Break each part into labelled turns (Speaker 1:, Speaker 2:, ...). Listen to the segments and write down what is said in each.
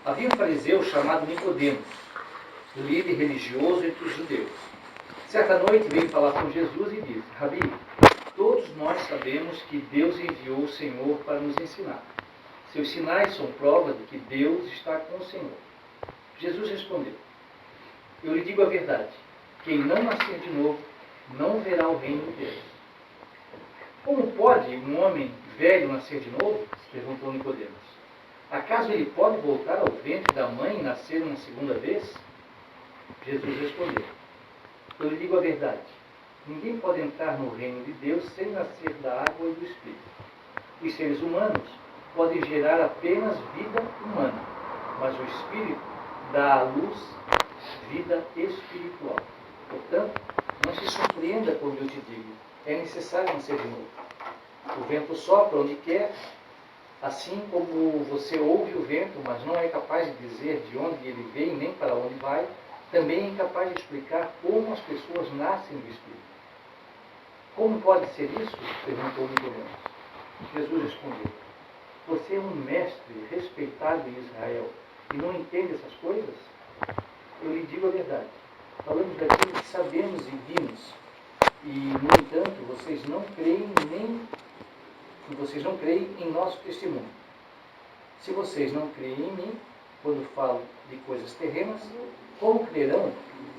Speaker 1: Havia um fariseu chamado Nicodemos, líder religioso entre os judeus. Certa noite veio falar com Jesus e disse: Rabi, todos nós sabemos que Deus enviou o Senhor para nos ensinar. Seus sinais são prova de que Deus está com o Senhor. Jesus respondeu: Eu lhe digo a verdade, quem não nascer de novo não verá o reino de Deus. Como pode um homem velho nascer de novo? Perguntou Nicodemos. Acaso ele pode voltar ao ventre da mãe e nascer uma segunda vez? Jesus respondeu: Eu lhe digo a verdade, ninguém pode entrar no reino de Deus sem nascer da água e do Espírito. Os seres humanos podem gerar apenas vida humana, mas o Espírito dá à luz vida espiritual. Portanto, não se surpreenda quando eu te digo: é necessário nascer de novo. O vento sopra onde quer, assim como você ouve o vento, mas não é capaz de dizer de onde ele vem nem para onde vai, também é incapaz de explicar como as pessoas nascem do Espírito. Como pode ser isso? Perguntou Nicodemos. Jesus respondeu: Você é um mestre respeitado em Israel e não entende essas coisas? Eu lhe digo a verdade. Falamos daquilo que sabemos e vimos, e, no entanto, vocês não creem em nosso testemunho. Se vocês não creem em mim, quando falo de coisas terrenas, como crerão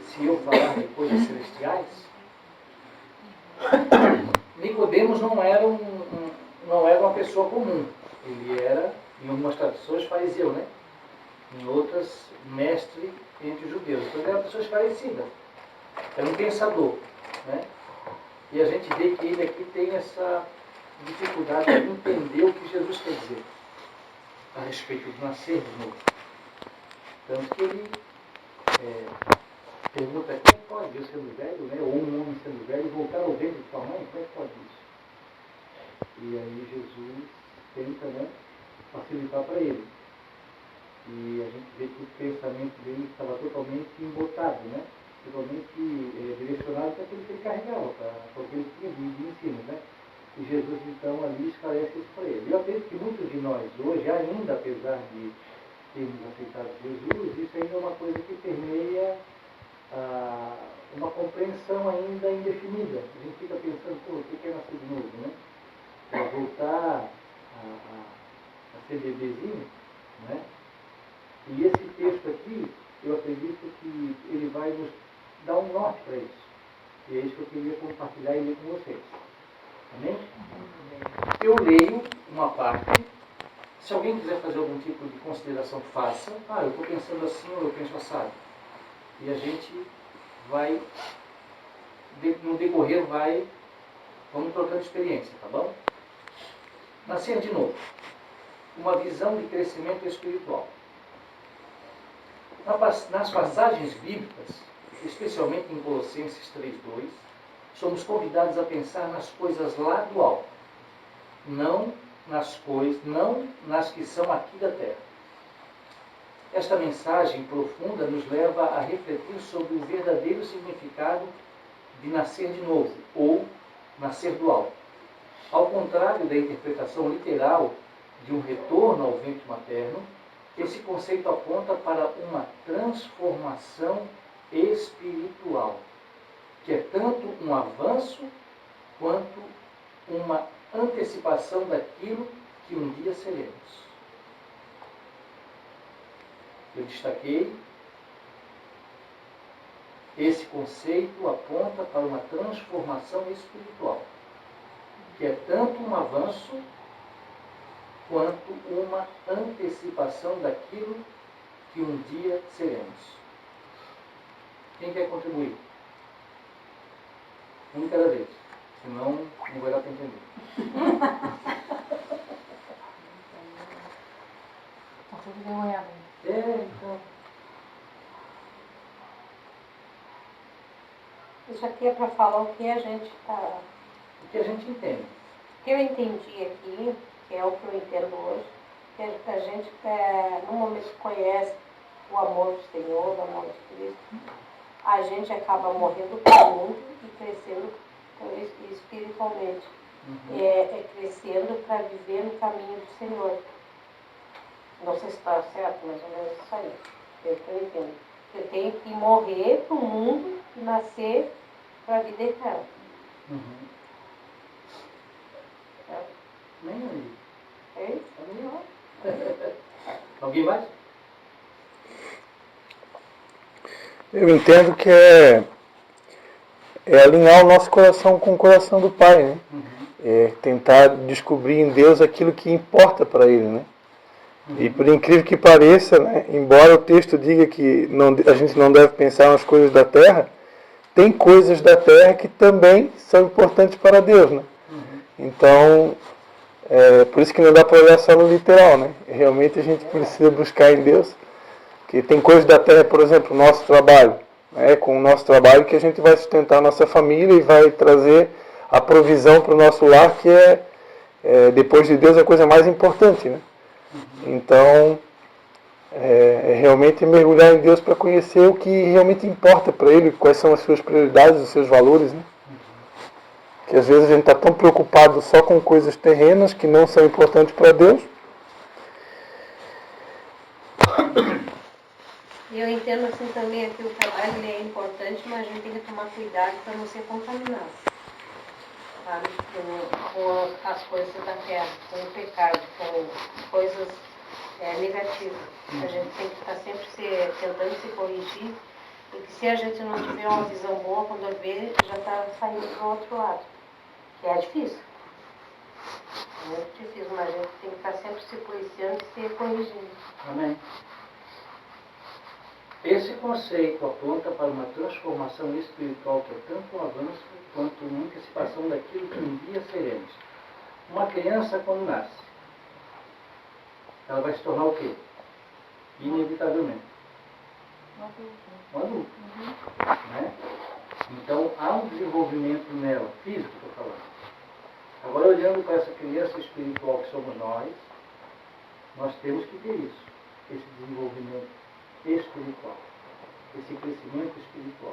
Speaker 1: se eu falar de coisas celestiais? Nicodemos não era uma pessoa comum. Ele era, em algumas tradições, fariseu, né? Em outras, mestre entre os judeus. Então ele era uma pessoa esclarecida. Era um pensador, né? E a gente vê que ele aqui tem essa dificuldade de entender o que Jesus quer dizer a respeito de nascer de novo. Tanto que ele pergunta: como é que pode Deus sendo velho, né? Ou um homem sendo velho, voltar ao ventre de sua mãe? Como é que pode isso? E aí Jesus tenta, né, facilitar para ele. E a gente vê que o pensamento dele estava totalmente embotado, né? Totalmente direcionado para aquilo que ele carregava, para o que ele tinha de ensino, né? E Jesus, então, ali esclarece isso para ele. Eu acredito que muitos de nós hoje, ainda apesar de termos aceitado Jesus, isso ainda é uma coisa que permeia uma compreensão ainda indefinida. A gente fica pensando: o que é nascer de novo, né? Para voltar a ser bebezinho, né? E esse texto aqui, eu acredito que ele vai nos dar um norte para isso. E é isso que eu queria compartilhar e ler com vocês. Amém? Eu leio uma parte. Se alguém quiser fazer algum tipo de consideração, faça. Eu estou pensando assim ou eu penso assado. E a gente vai, no decorrer, vamos trocando experiência, tá bom? Nascer de novo. Uma visão de crescimento espiritual. Nas passagens bíblicas, especialmente em Colossenses 3:2, somos convidados a pensar nas coisas lá do alto, não nas que são aqui da terra. Esta mensagem profunda nos leva a refletir sobre o verdadeiro significado de nascer de novo, ou nascer do alto. Ao contrário da interpretação literal de um retorno ao ventre materno, esse conceito aponta para uma transformação espiritual, que é tanto um avanço quanto uma antecipação daquilo que um dia seremos. Eu destaquei, esse conceito aponta para uma transformação espiritual, que é tanto um avanço quanto uma antecipação daquilo que um dia seremos. Quem quer contribuir? Um de cada vez, senão não vai dar para entender.
Speaker 2: Está tudo envergonhado.
Speaker 1: Então.
Speaker 2: Isso aqui é para falar o que a gente está...
Speaker 1: O que a gente entende.
Speaker 2: O que eu entendi aqui, que é o que eu entendo hoje, que a gente, no momento que conhece o amor do Senhor, o amor de Cristo, a gente acaba morrendo para o mundo e crescendo espiritualmente.
Speaker 1: Uhum.
Speaker 2: É crescendo para viver no caminho do Senhor. Não sei se está certo, mas ou menos isso aí. Pelo que eu entendo. Eu tenho que morrer para o mundo e nascer para a vida eterna.
Speaker 1: Uhum.
Speaker 2: Certo?
Speaker 1: Nem aí.
Speaker 2: É isso?
Speaker 1: Também ó. Alguém mais?
Speaker 3: Eu entendo que é alinhar o nosso coração com o coração do Pai, né?
Speaker 1: Uhum.
Speaker 3: É tentar descobrir em Deus aquilo que importa para Ele, né? E por incrível que pareça, né, embora o texto diga que a gente não deve pensar nas coisas da terra, tem coisas da terra que também são importantes para Deus, né?
Speaker 1: Uhum.
Speaker 3: Então, por isso que não dá para olhar só no literal, né? Realmente a gente precisa buscar em Deus, que tem coisas da terra, por exemplo, o nosso trabalho. É com o nosso trabalho que a gente vai sustentar a nossa família e vai trazer a provisão para o nosso lar, que depois de Deus, a coisa mais importante, né? Então, realmente mergulhar em Deus para conhecer o que realmente importa para Ele, quais são as suas prioridades, os seus valores, né? Que às vezes a gente está tão preocupado só com coisas terrenas que não são importantes para Deus.
Speaker 2: Eu entendo assim também que o trabalho ele é importante, mas a gente tem que tomar cuidado para não ser contaminado, sabe? Com as coisas da terra, com o pecado, com coisas negativas. A gente tem que estar sempre tentando se corrigir, porque se a gente não tiver uma visão boa, quando vê, já está saindo para o outro lado, que é difícil. É muito difícil, mas a gente tem que estar sempre se policiando e se corrigindo.
Speaker 1: Amém. Esse conceito aponta para uma transformação espiritual que é tanto um avanço quanto uma antecipação daquilo que um dia seremos. Uma criança, quando nasce, ela vai se tornar o quê? Inevitavelmente. Um adulto. Né? Então, há um desenvolvimento nela, físico, estou falando. Agora, olhando para essa criança espiritual que somos nós temos que ter isso, esse desenvolvimento espiritual, esse crescimento espiritual.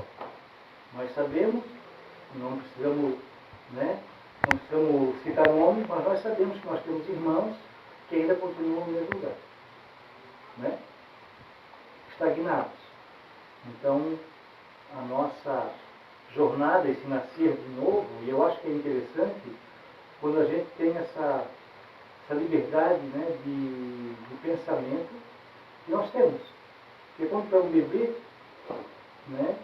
Speaker 1: Nós sabemos, não precisamos, né, não precisamos citar nomes, mas nós sabemos que nós temos irmãos que ainda continuam no mesmo lugar, né, estagnados. Então, a nossa jornada, esse nascer de novo, e eu acho que é interessante quando a gente tem essa liberdade, né, de pensamento que nós temos. Porque quando tu é um bebê, né,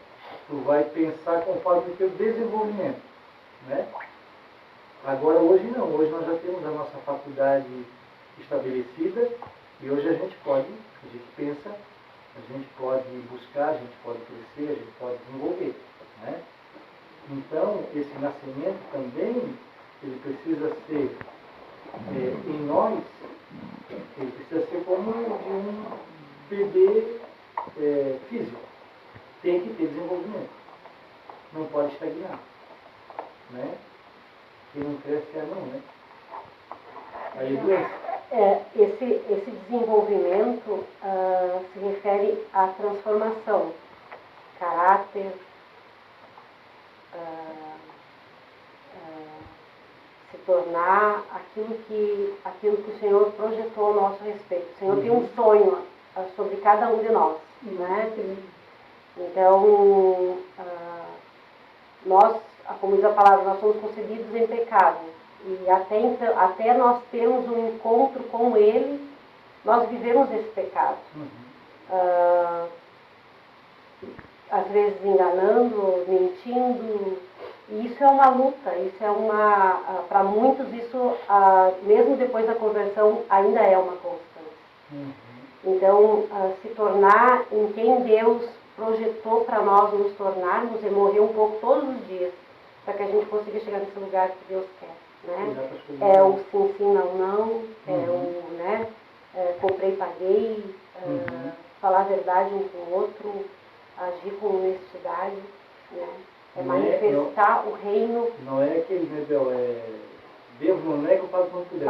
Speaker 1: tu vai pensar conforme o teu desenvolvimento. Né? Agora, hoje não. Hoje nós já temos a nossa faculdade estabelecida e hoje a gente pensa, a gente pode buscar, a gente pode crescer, a gente pode desenvolver. Né? Então, esse nascimento também, ele precisa ser, em nós, ele precisa ser como de um bebê físico. Tem que ter desenvolvimento. Não pode estagnar. Né? Quem não cresce é não, né? Aí doença.
Speaker 2: Esse desenvolvimento se refere à transformação, caráter, se tornar aquilo que o Senhor projetou ao nosso respeito. O Senhor tem um sonho sobre cada um de nós, né? Então, nós, como diz a palavra, nós somos concebidos em pecado. E até nós termos um encontro com Ele, nós vivemos esse pecado. Às vezes enganando, mentindo. E isso é uma luta, para muitos isso, mesmo depois da conversão, ainda é uma constância. Então, se tornar em quem Deus projetou para nós nos tornarmos é morrer um pouco todos os dias, para que a gente consiga chegar nesse lugar que Deus quer. Né? É o sim, sim, não, não, né? Comprei, paguei, falar a verdade um com o outro, agir com honestidade, né? Manifestar o reino.
Speaker 1: Não é aquele, né, Bel? Deus não nega o pago quando puder.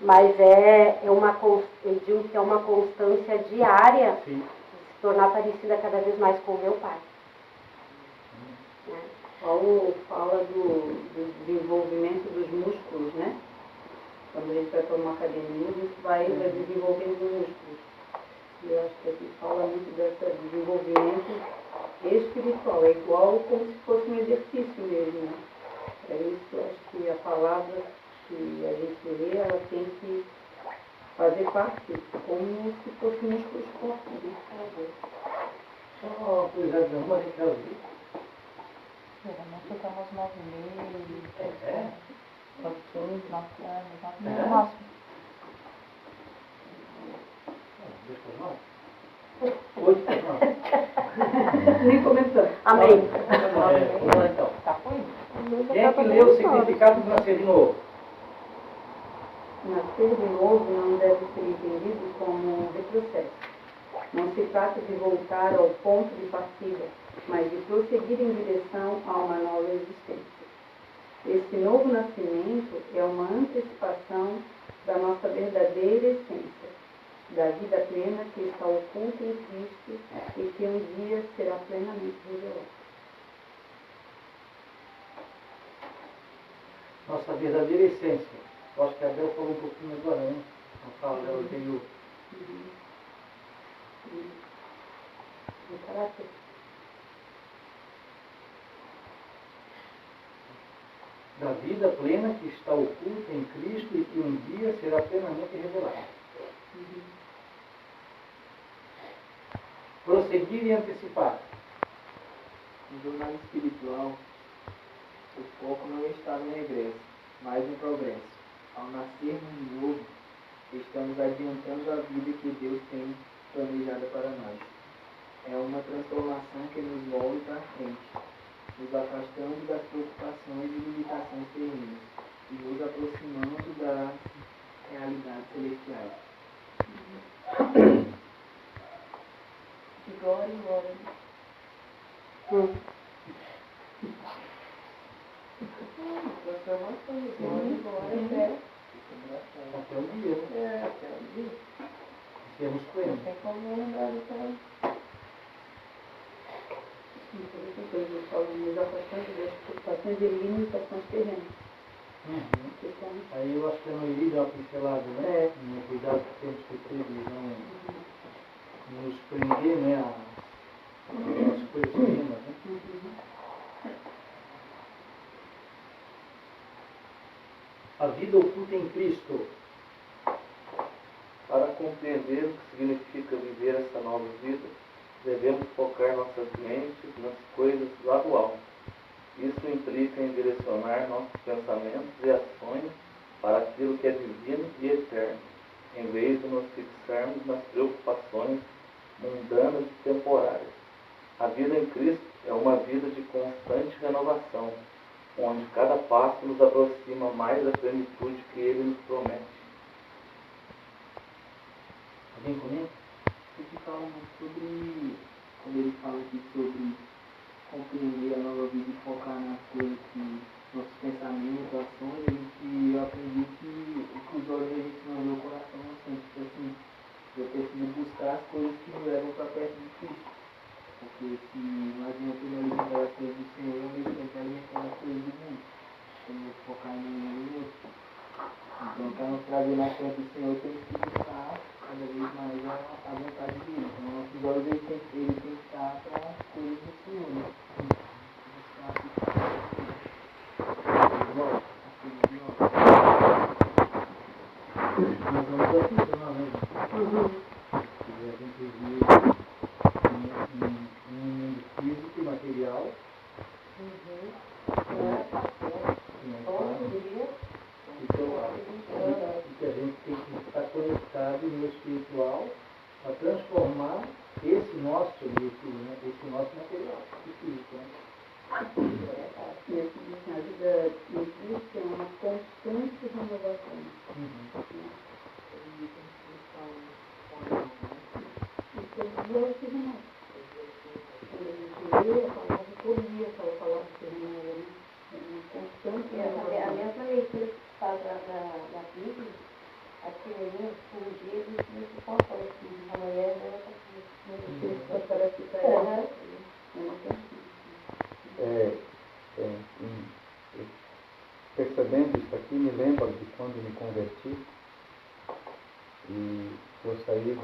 Speaker 2: Mas eu digo que é uma constância diária. Sim. De se tornar parecida cada vez mais com o meu Pai.
Speaker 4: Paulo fala do desenvolvimento dos músculos, né? Quando a gente vai para uma academia, a gente vai desenvolvendo músculos. E eu acho que aqui fala muito desse desenvolvimento espiritual. É igual como se fosse um exercício mesmo, né? É isso que eu acho que a palavra que a gente lê, ela tem que fazer parte, como se fosse um músculo esporte.
Speaker 1: Só uma curiosidade, uma que eu vi.
Speaker 5: Geralmente ficamos 9 meses,
Speaker 1: É?
Speaker 5: 15, 9 anos, 9
Speaker 1: É?
Speaker 5: anos, máximo.
Speaker 1: Deixa eu falar. 8, não.
Speaker 4: Nem começou.
Speaker 2: Amém.
Speaker 1: Vamos lá então.
Speaker 5: Tá com isso?
Speaker 1: Quem é que leu o significado do nascer de novo?
Speaker 4: Nascer de novo não deve ser entendido como um retrocesso. Não se trata de voltar ao ponto de partida, mas de prosseguir em direção a uma nova existência. Este novo nascimento é uma antecipação da nossa verdadeira essência, da vida plena que está oculta em Cristo e que um dia será plenamente revelada.
Speaker 1: Nossa verdadeira essência. Eu acho que a Bel falou um pouquinho agora, né? Não fala, ela veio.
Speaker 4: No caráter.
Speaker 1: Da vida plena que está oculta em Cristo e que um dia será plenamente revelada. Prosseguir e antecipar.
Speaker 6: No jornada espiritual, o foco não está no regresso, mas no progresso. Ao nascermos de novo, estamos adiantando a vida que Deus tem planejada para nós. É uma transformação que nos move para frente, nos afastando das preocupações e limitações terrenas e nos aproximando das realidades celestiais.
Speaker 5: De glória em glória. Transformação de glória em glória
Speaker 1: Até o dia, né?
Speaker 5: até o dia.
Speaker 1: Temos
Speaker 5: Não
Speaker 1: pleno.
Speaker 5: tem como lembrar do que
Speaker 4: Depois eu falo nos afastando das preocupações e limitações terrenas.
Speaker 1: Uhum.
Speaker 4: Que são
Speaker 1: Aí eu acho que eu não iria dar uma pincelada, né?
Speaker 4: É.
Speaker 1: No cuidado que temos que ter de não nos prender, né? As coisas mínimas, né? A vida oculta em Cristo.
Speaker 3: Para compreender o que significa viver essa nova vida, devemos focar nossas mentes nas coisas lá do alto. Isso implica em direcionar nossos pensamentos e ações para aquilo que é divino e eterno, em vez de nos fixarmos nas preocupações mundanas e temporárias. A vida em Cristo é uma vida de constante renovação, onde cada passo nos aproxima mais da plenitude que Ele nos promete.
Speaker 1: Alguém comenta?
Speaker 6: Ele fala muito sobre, quando ele fala aqui sobre compreender a nova vida e focar nas coisas que nossos pensamentos, ações, eu aprendi que o que os olhos a gente não vê, o coração não sente. Tipo assim, eu preciso buscar as coisas que me levam para perto de Cristo. Porque se não adianta eu me alimentar das coisas do Senhor, eu mesmo tenho que alimentar as coisas do mundo. Então eu vou focar em mim e no outro. Então, para nos trazer na frente do Senhor, tem que buscar cada vez mais a vontade dele. Então, nossos olhos ele tem que estar para as coisas do Senhor, né? Buscar as coisas de nós.
Speaker 1: Nós vamos afirmar, né? A gente vive em um mundo físico e material.
Speaker 2: Não é fácil, né?
Speaker 1: Que não é
Speaker 2: Todo
Speaker 1: fácil.
Speaker 2: dia,
Speaker 1: E que a gente tem que estar conectado no espiritual para transformar esse nosso líquido, né? Esse nosso material, esse físico, né?
Speaker 4: E assim, a vida em Cristo é uma constante renovação. E todos os dias se renova. Quando a gente lê a palavra, todo dia aquela palavra se renova, né? É uma constante
Speaker 2: a
Speaker 4: renovação.
Speaker 2: mesma leitura que se faz na Bíblia, aqui um dia eles se contam assim, amanhã já está aqui.
Speaker 4: Só parece que está
Speaker 2: Aham.
Speaker 4: é uma constante.
Speaker 7: Percebendo isso aqui, me lembra de quando me converti e eu saí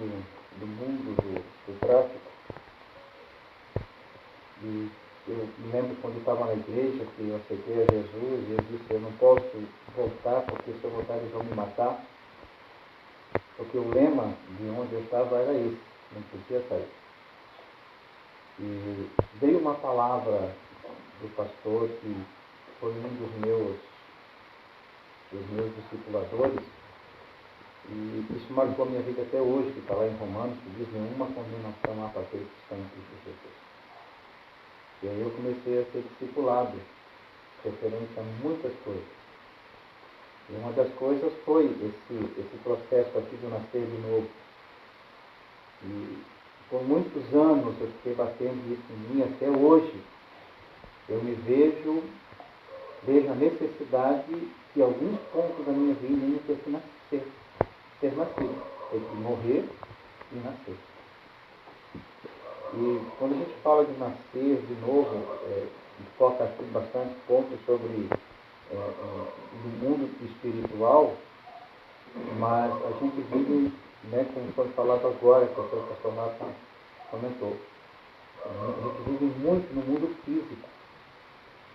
Speaker 7: do mundo do tráfico. E eu me lembro quando eu estava na igreja, que eu aceitei a Jesus, e eu disse, eu não posso voltar, porque se eu voltar eles vão me matar. Porque o lema de onde eu estava era esse, não podia sair. E veio uma palavra do pastor, que foi um dos meus discipuladores, e isso marcou a minha vida até hoje, que está lá em Romanos, que diz, nenhuma condenação há para aqueles que estão em Cristo Jesus. E aí eu comecei a ser discipulado, referente a muitas coisas. E uma das coisas foi esse processo aqui do nascer de novo. E por muitos anos eu fiquei batendo isso em mim, até hoje eu me vejo a necessidade que alguns pontos da minha vida ainda tem que ser nascido. Tem que morrer e nascer. E quando a gente fala de nascer de novo, foca aqui bastante pontos sobre do mundo espiritual, mas a gente vive, né, como foi falado agora, que o pastor Marcos comentou, a gente vive muito no mundo físico.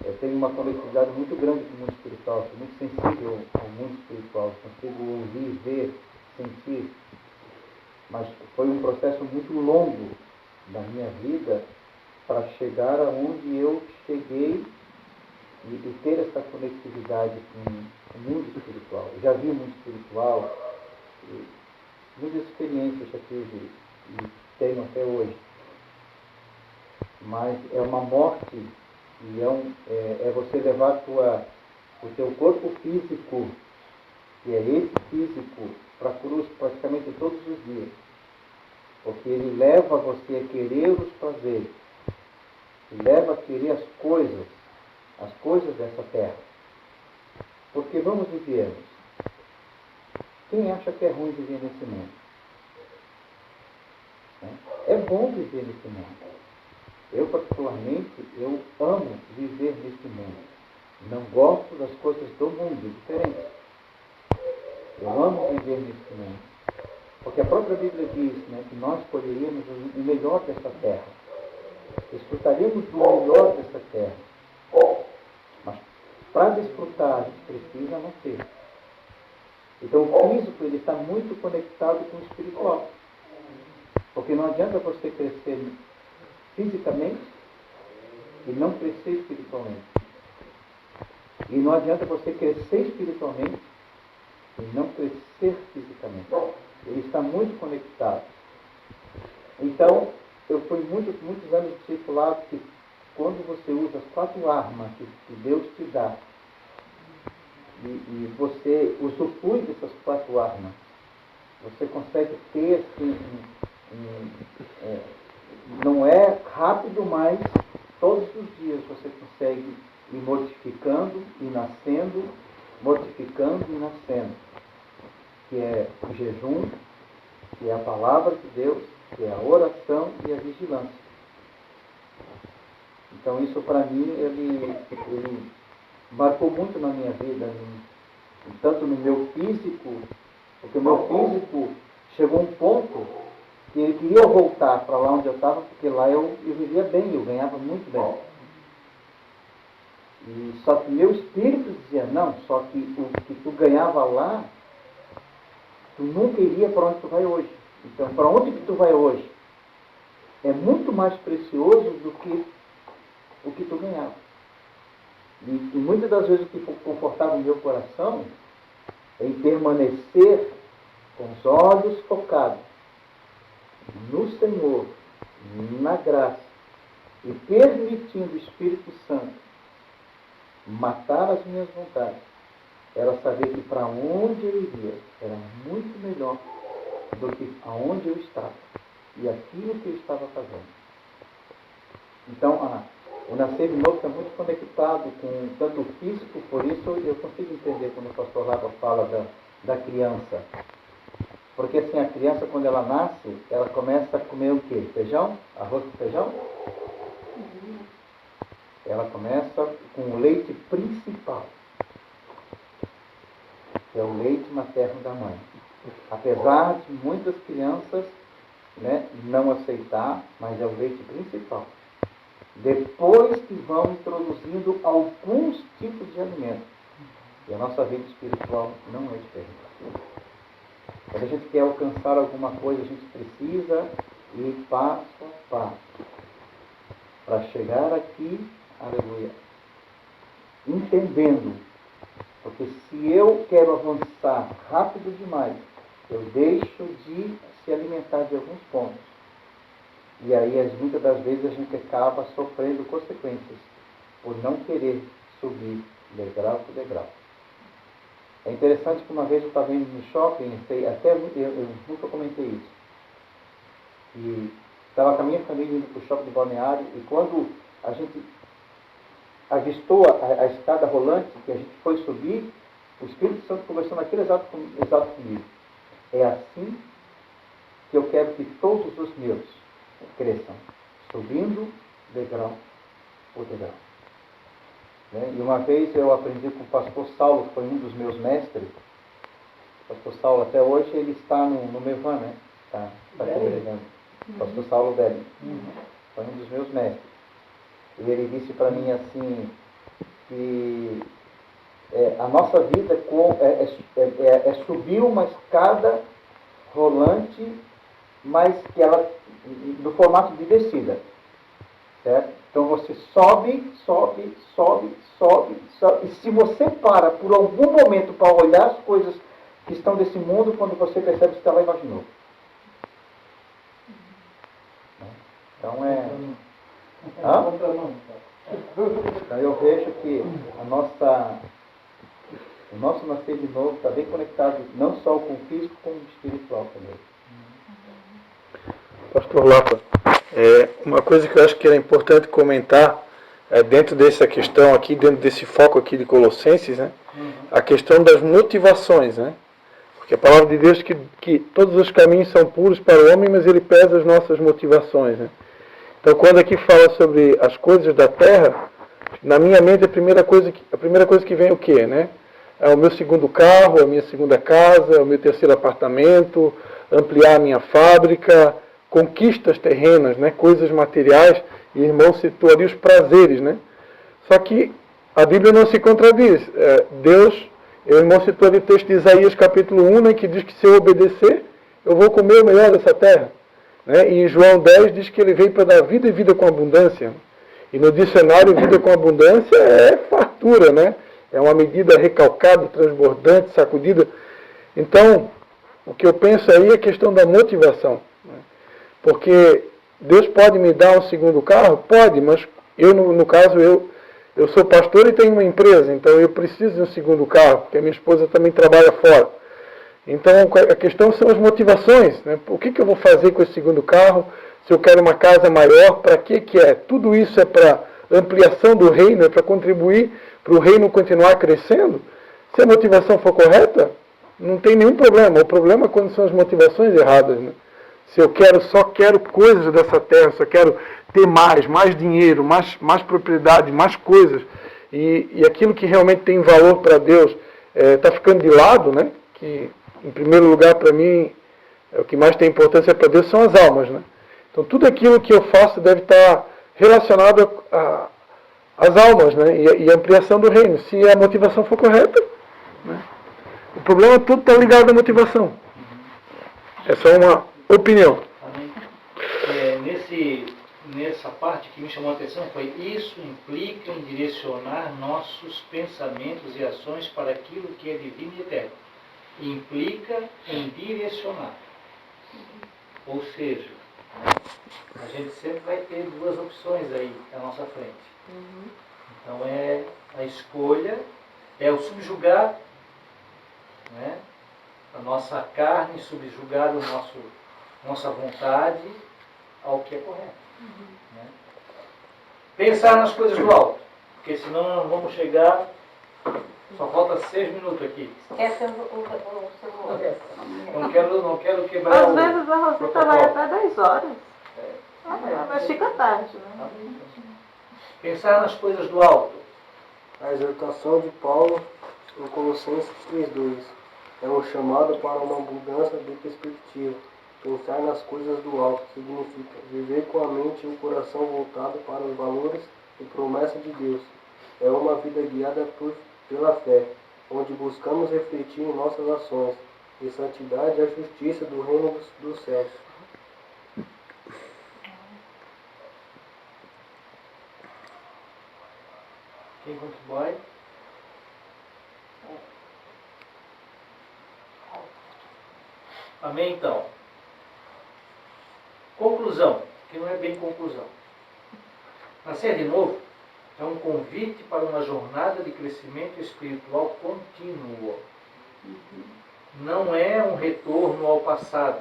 Speaker 7: Eu tenho uma conectividade muito grande com o mundo espiritual, sou muito sensível ao mundo espiritual, consigo ouvir, ver, sentir, mas foi um processo muito longo da minha vida para chegar aonde eu cheguei e ter essa conectividade com o mundo espiritual. Eu já vi o mundo espiritual, muitas experiências já tive e tenho até hoje. Mas é uma morte e é você levar o teu corpo físico, que é esse físico, para a cruz praticamente todos os dias. Porque ele leva você a querer os prazeres, ele leva a querer as coisas dessa terra. Porque vamos e viemos. Quem acha que é ruim viver nesse mundo? É bom viver nesse mundo. Eu, particularmente, eu amo viver nesse mundo. Não gosto das coisas do mundo, é diferente. Eu amo viver nesse mundo. Porque a própria Bíblia diz, né, que nós colheríamos o melhor dessa terra. Desfrutaríamos do melhor dessa terra. Mas para desfrutar, a gente precisa nascer. Então o físico ele está muito conectado com o espiritual. Porque não adianta você crescer fisicamente e não crescer espiritualmente. E não adianta você crescer espiritualmente e não crescer fisicamente. Ele está muito conectado. Então, eu fui muitos anos discipulado que quando você usa as 4 armas que Deus te dá, e você usufrui dessas 4 armas, você consegue ter, assim, não é rápido, mas todos os dias você consegue ir mortificando e nascendo, mortificando e nascendo. Que é o jejum, que é a palavra de Deus, que é a oração e a vigilância. Então isso para mim, ele marcou muito na minha vida, tanto no meu físico, porque o meu físico chegou a um ponto que ele queria voltar para lá onde eu estava, porque lá eu vivia bem, eu ganhava muito bem. E só que meu espírito dizia, não, só que o que tu ganhava lá, tu nunca iria para onde tu vai hoje. Então, para onde que tu vai hoje? É muito mais precioso do que o que tu ganhava. E muitas das vezes o que confortava o meu coração é em permanecer com os olhos focados no Senhor, na graça, e permitindo o Espírito Santo matar as minhas vontades. Era saber que para onde eu iria era muito melhor do que aonde eu estava e aquilo que eu estava fazendo. Então, o nascer de novo está muito conectado com tanto o físico, por isso eu consigo entender quando o pastor Lava fala da criança. Porque assim, a criança quando ela nasce, ela começa a comer o quê? Feijão? Arroz com feijão? Ela começa com o leite principal. que é o leite materno da mãe. Apesar de muitas crianças, né, não aceitar, mas é o leite principal. Depois que vão introduzindo alguns tipos de alimento. E a nossa vida espiritual não é diferente. Quando a gente quer alcançar alguma coisa, a gente precisa ir passo a passo. Para chegar aqui, aleluia, entendendo. Porque se eu quero avançar rápido demais, eu deixo de se alimentar de alguns pontos. E aí, muitas das vezes, a gente acaba sofrendo consequências por não querer subir degrau por degrau. É interessante que uma vez eu estava indo no shopping, até eu nunca comentei isso. E estava com a minha família indo para o shopping de Balneário, e quando a gente avistou a escada rolante, que a gente foi subir, o Espírito Santo conversou naquele exato comigo. É assim que eu quero que todos os meus cresçam, subindo degrau por degrau. Né? E uma vez eu aprendi com o pastor Saulo, que foi um dos meus mestres. O pastor Saulo, até hoje, ele está no Mevan, né? Está congregando. O pastor Saulo Belli. Foi um dos meus mestres. E ele disse para mim assim, que a nossa vida é subir uma escada rolante, mas que ela, no formato de descida. Certo? Então você sobe, sobe, sobe, sobe, sobe. E se você para por algum momento para olhar as coisas que estão desse mundo, quando você percebe que está lá embaixo de novo. Então então eu vejo que o nosso nascer de novo está bem conectado não só com o físico, como com o espiritual também.
Speaker 3: Pastor Lapa, uma coisa que eu acho que era importante comentar dentro dessa questão aqui, dentro desse foco aqui de Colossenses, né? A questão das motivações, né? Porque a palavra de Deus diz que todos os caminhos são puros para o homem, mas ele pesa as nossas motivações, né? Então, quando aqui fala sobre as coisas da terra, na minha mente a primeira coisa que vem é o quê, né? É o meu segundo carro, a minha segunda casa, o meu terceiro apartamento, ampliar a minha fábrica, conquistas terrenas, né? Coisas materiais, e o irmão citou ali os prazeres, né? Só que a Bíblia não se contradiz. O irmão citou ali o texto de Isaías capítulo 1, né, que diz que se eu obedecer, eu vou comer o melhor dessa terra. Né? E em João 10 diz que ele veio para dar vida e vida com abundância. E no dicionário, vida com abundância é fartura, né? É uma medida recalcada, transbordante, sacudida. Então, o que eu penso aí é a questão da motivação. Porque Deus pode me dar um segundo carro? Pode, mas eu, no caso, eu sou pastor e tenho uma empresa, então eu preciso de um segundo carro, porque a minha esposa também trabalha fora. Então, a questão são as motivações, né? O que eu vou fazer com esse segundo carro? Se eu quero uma casa maior, para que é? Tudo isso é para ampliação do reino, é para contribuir para o reino continuar crescendo? Se a motivação for correta, não tem nenhum problema. O problema é quando são as motivações erradas, né? Se eu só quero coisas dessa terra, só quero ter mais dinheiro, mais propriedade, mais coisas, e aquilo que realmente tem valor para Deus está ficando de lado, né? Que, em primeiro lugar, para mim, o que mais tem importância para Deus são as almas, né? Então, tudo aquilo que eu faço deve estar relacionado às almas, né? E a ampliação do reino, se a motivação for correta, né? O problema todo está ligado à motivação. É só uma opinião.
Speaker 1: Nessa parte que me chamou a atenção foi: isso implica em direcionar nossos pensamentos e ações para aquilo que é divino e eterno. Implica em direcionar. Ou seja, a gente sempre vai ter duas opções aí à nossa frente. Então a escolha, é o subjugar, né, a nossa carne, subjugar nossa vontade ao que é correto. Né? Pensar nas coisas do alto, porque senão não vamos chegar. Só falta 6 minutos aqui.
Speaker 2: Esquece o celular.
Speaker 1: Não quero quebrar
Speaker 5: Às vezes a Rosita
Speaker 1: protocolo.
Speaker 5: vai até 10 horas. Mas fica tarde, né?
Speaker 1: Pensar nas coisas do alto.
Speaker 6: A exortação de Paulo em Colossenses 3:2.
Speaker 8: É um chamado para uma mudança de perspectiva. Pensar nas coisas do alto significa viver com a mente e o coração voltado para os valores e promessas de Deus. É uma vida guiada pela fé, onde buscamos refletir em nossas ações de santidade e a justiça do reino dos céus.
Speaker 1: Quem contribui? Amém, então. Conclusão, que não é bem conclusão. Nascer de novo é um convite para uma jornada de crescimento espiritual contínuo. Não é um retorno ao passado,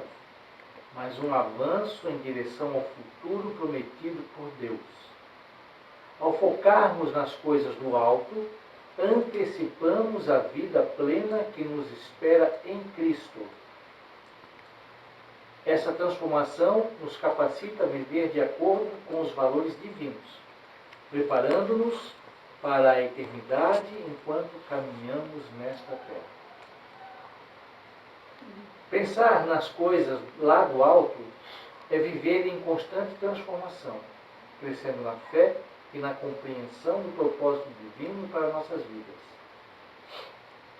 Speaker 1: mas um avanço em direção ao futuro prometido por Deus. Ao focarmos nas coisas do alto, antecipamos a vida plena que nos espera em Cristo. Essa transformação nos capacita a viver de acordo com os valores divinos, preparando-nos para a eternidade enquanto caminhamos nesta terra. Pensar nas coisas lá do alto é viver em constante transformação, crescendo na fé e na compreensão do propósito divino para nossas vidas.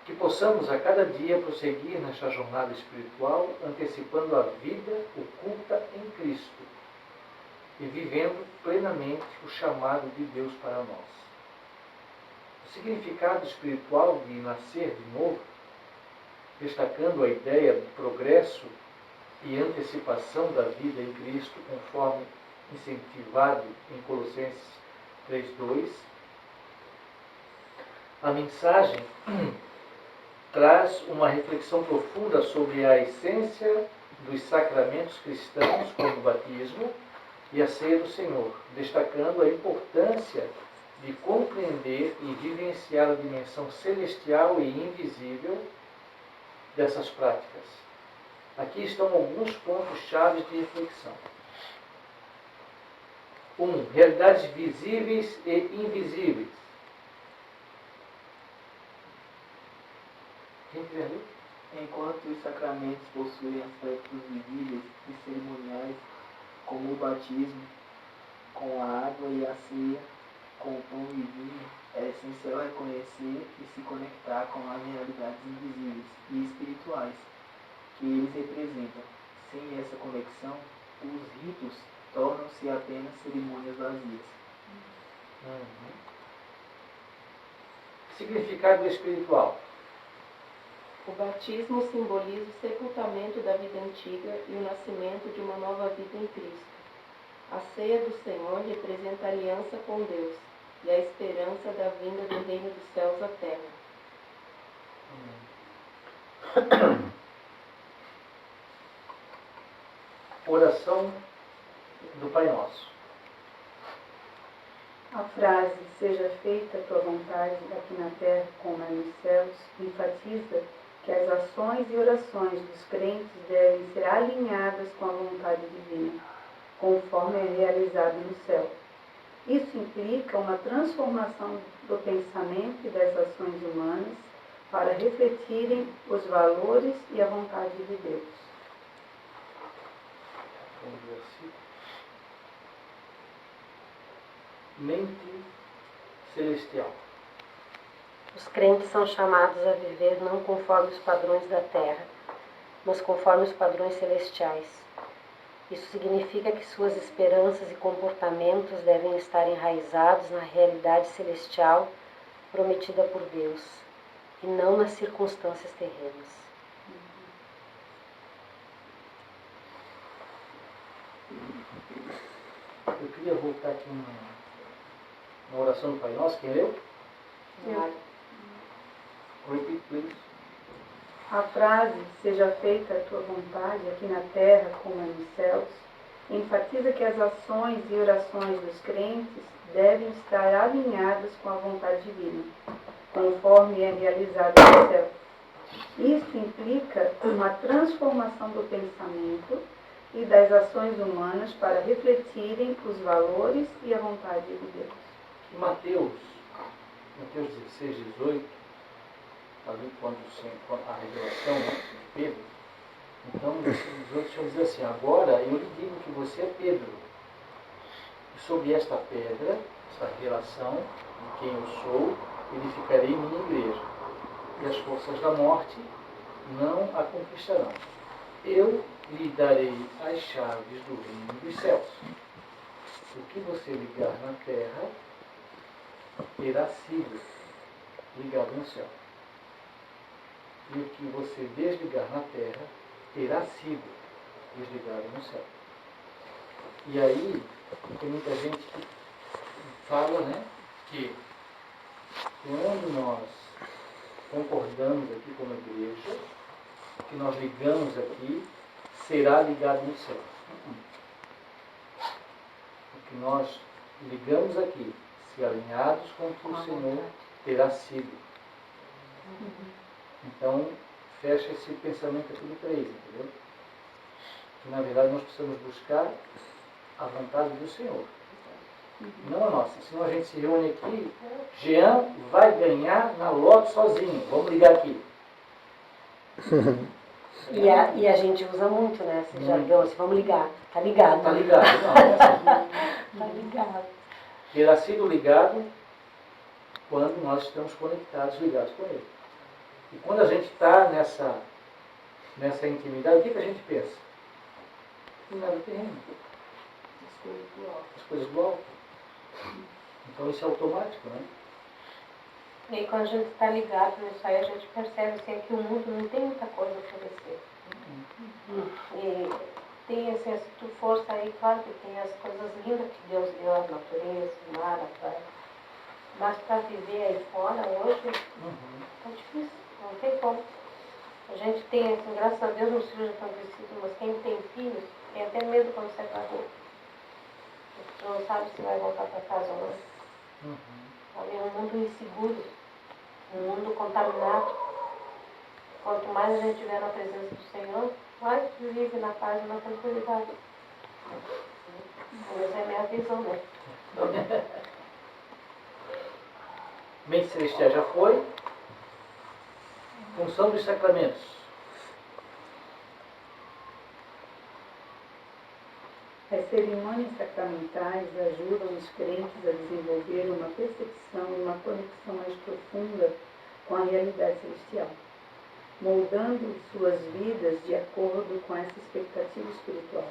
Speaker 1: Que possamos a cada dia prosseguir nesta jornada espiritual, antecipando a vida oculta em Cristo e vivendo plenamente o chamado de Deus para nós. O significado espiritual de nascer de novo, destacando a ideia de progresso e antecipação da vida em Cristo, conforme incentivado em Colossenses 3:2, a mensagem traz uma reflexão profunda sobre a essência dos sacramentos cristãos, como o batismo e a ceia do Senhor, destacando a importância de compreender e vivenciar a dimensão celestial e invisível dessas práticas. Aqui estão alguns pontos-chave de reflexão. 1. Realidades visíveis e invisíveis. Quem quiser ler?
Speaker 6: Enquanto os sacramentos possuem aspectos visíveis e cerimoniais, como o batismo com a água e a ceia com o pão e vinho, é essencial reconhecer e se conectar com as realidades invisíveis e espirituais que eles representam. Sem essa conexão, os ritos tornam-se apenas cerimônias vazias.
Speaker 1: Significado espiritual.
Speaker 2: O batismo simboliza o sepultamento da vida antiga e o nascimento de uma nova vida em Cristo. A ceia do Senhor representa a aliança com Deus e a esperança da vinda do reino dos céus à terra.
Speaker 1: Oração do Pai Nosso.
Speaker 4: A frase, seja feita a tua vontade aqui na terra como é nos céus, enfatiza que as ações e orações dos crentes devem ser alinhadas com a vontade divina, conforme é realizado no céu. Isso implica uma transformação do pensamento e das ações humanas para refletirem os valores e a vontade de Deus.
Speaker 1: Mente celestial.
Speaker 2: Os crentes são chamados a viver não conforme os padrões da terra, mas conforme os padrões celestiais. Isso significa que suas esperanças e comportamentos devem estar enraizados na realidade celestial prometida por Deus, e não nas circunstâncias terrenas.
Speaker 1: Eu queria voltar aqui na oração do Pai Nosso. Quem leu? Repeat, please.
Speaker 4: A frase, seja feita a tua vontade aqui na terra como é nos céus, enfatiza que as ações e orações dos crentes devem estar alinhadas com a vontade divina, conforme é realizado no céu. Isso implica uma transformação do pensamento e das ações humanas para refletirem os valores e a vontade de Deus.
Speaker 1: Em Mateus 16, 18, ali quando a revelação, né, de Pedro. Então, os outros vão dizer assim: agora eu lhe digo que você é Pedro. E sobre esta pedra, essa relação de quem eu sou, edificarei minha igreja. E as forças da morte não a conquistarão. Eu lhe darei as chaves do reino dos céus. O que você ligar na terra terá sido ligado no céu. E o que você desligar na terra terá sido desligado no céu. E aí, tem muita gente que fala, né, que quando nós concordamos aqui como igreja, que nós ligamos aqui, será ligado no céu. O que nós ligamos aqui, se alinhados com o que o Senhor terá sido. Então, fecha esse pensamento aqui de 3, entendeu? Que na verdade nós precisamos buscar a vontade do Senhor, não a nossa. Senão a gente se reúne aqui, Jean vai ganhar na lote sozinho, vamos ligar aqui.
Speaker 2: E a gente usa muito, né? Esse jargão, assim, vamos ligar. Tá ligado.
Speaker 1: Tá ligado, não, é assim.
Speaker 2: Tá ligado.
Speaker 1: Terá sido ligado quando nós estamos conectados, ligados com Ele. E quando a gente está nessa intimidade, o que a gente pensa? Em nada terreno. As coisas do alto. Então isso é automático, né?
Speaker 2: E aí, quando a gente está ligado nisso aí, a gente percebe assim, que o mundo não tem muita coisa a oferecer. E tem, assim, se tu for sair, claro que tem as coisas lindas que Deus deu, a natureza, o mar, a praia. Mas para viver aí fora, hoje, é difícil, não tem como. A gente tem, assim, graças a Deus, meus filhos já estão crescidos, mas quem tem filhos tem até medo quando sai para rua. Tu não sabe se vai voltar para casa ou não. É um mundo inseguro, um mundo contaminado. Quanto mais a gente tiver na presença do Senhor, mais vive na paz e na tranquilidade. Essa é a minha visão, né?
Speaker 1: Mente celestial já foi. Função dos sacramentos.
Speaker 4: As cerimônias sacramentais ajudam os crentes a desenvolver uma percepção e uma conexão mais profunda com a realidade celestial, moldando suas vidas de acordo com essa expectativa espiritual.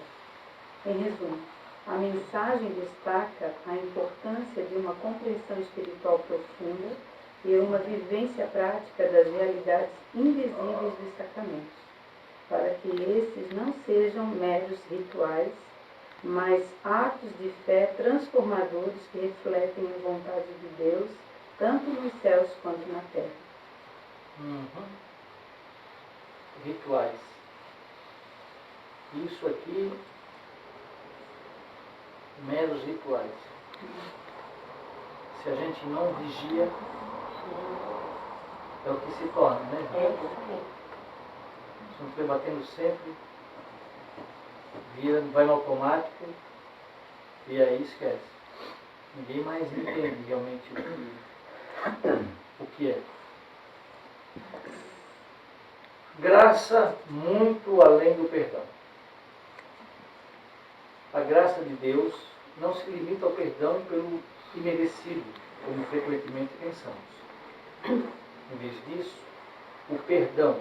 Speaker 4: Em resumo, a mensagem destaca a importância de uma compreensão espiritual profunda e uma vivência prática das realidades invisíveis dos sacramentos, para que esses não sejam meros rituais, mas atos de fé transformadores que refletem a vontade de Deus, tanto nos céus quanto na terra.
Speaker 1: Rituais. Isso aqui, meros rituais. Se a gente não vigia, é o que se torna, né? Se não estiver batendo sempre, vira, vai no automático e aí esquece. Ninguém mais entende realmente o que é. Graça muito além do perdão. A graça de Deus não se limita ao perdão pelo imerecido, como frequentemente pensamos. Em vez disso, o perdão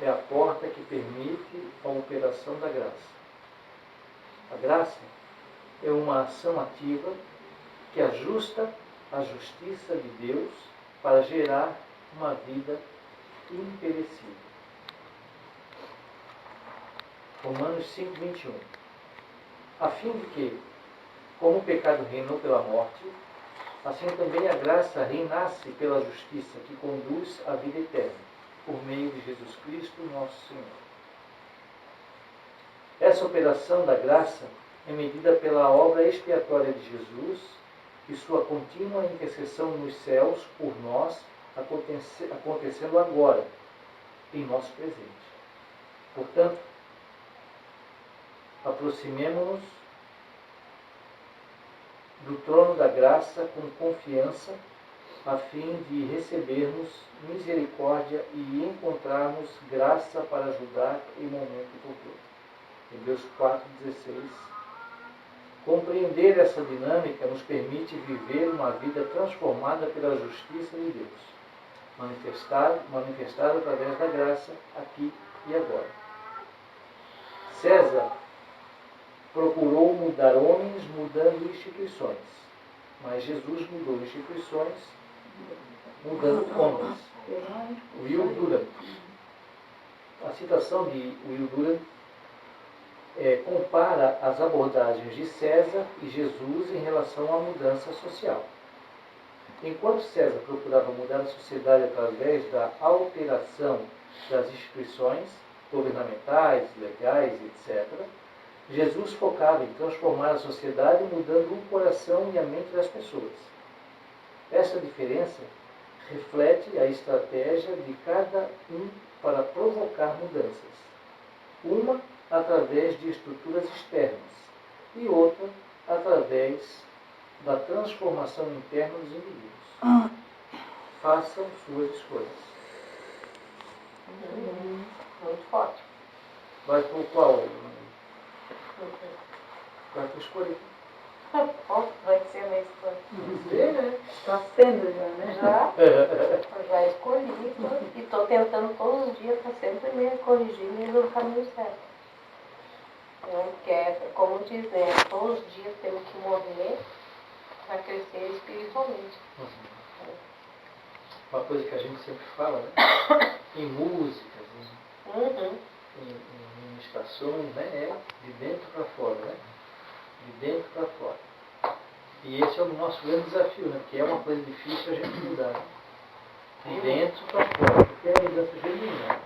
Speaker 1: é a porta que permite a operação da graça. A graça é uma ação ativa que ajusta a justiça de Deus para gerar uma vida imperecível. Romanos 5:21. A fim de que, como o pecado reinou pela morte, assim também a graça reinasse pela justiça que conduz à vida eterna, por meio de Jesus Cristo, nosso Senhor. Essa operação da graça é medida pela obra expiatória de Jesus e sua contínua intercessão nos céus por nós, acontecendo agora, em nosso presente. Portanto, aproximemo-nos do trono da graça com confiança a fim de recebermos misericórdia e encontrarmos graça para ajudar em momento oportuno. Hebreus 4,16. Compreender essa dinâmica nos permite viver uma vida transformada pela justiça de Deus, manifestada através da graça aqui e agora. César procurou mudar homens mudando instituições, mas Jesus mudou instituições mudando homens. Will Durant. A citação de Will Durant compara as abordagens de César e Jesus em relação à mudança social. Enquanto César procurava mudar a sociedade através da alteração das instituições governamentais, legais, etc., Jesus focava em transformar a sociedade mudando o coração e a mente das pessoas. Essa diferença reflete a estratégia de cada um para provocar mudanças. Uma através de estruturas externas e outra através da transformação interna dos indivíduos. Façam suas escolhas.
Speaker 2: Muito forte.
Speaker 1: Vai por qual? Vai por escolher.
Speaker 2: Vai ser uma escolha.
Speaker 1: Vê, né?
Speaker 4: Está sendo já, né?
Speaker 2: Já escolhi e estou tentando todos os dias, estar sempre me corrigindo e indo no caminho certo. Porque é como diz, né? Todos os dias temos que morrer para crescer espiritualmente.
Speaker 1: Uma coisa que a gente sempre fala, né? Em músicas, em ministrações, né? É de dentro para fora, né? De dentro para fora. E esse é o nosso grande desafio, né? Porque é uma coisa difícil a gente mudar. Né? De dentro para fora, porque é a mudança genuína.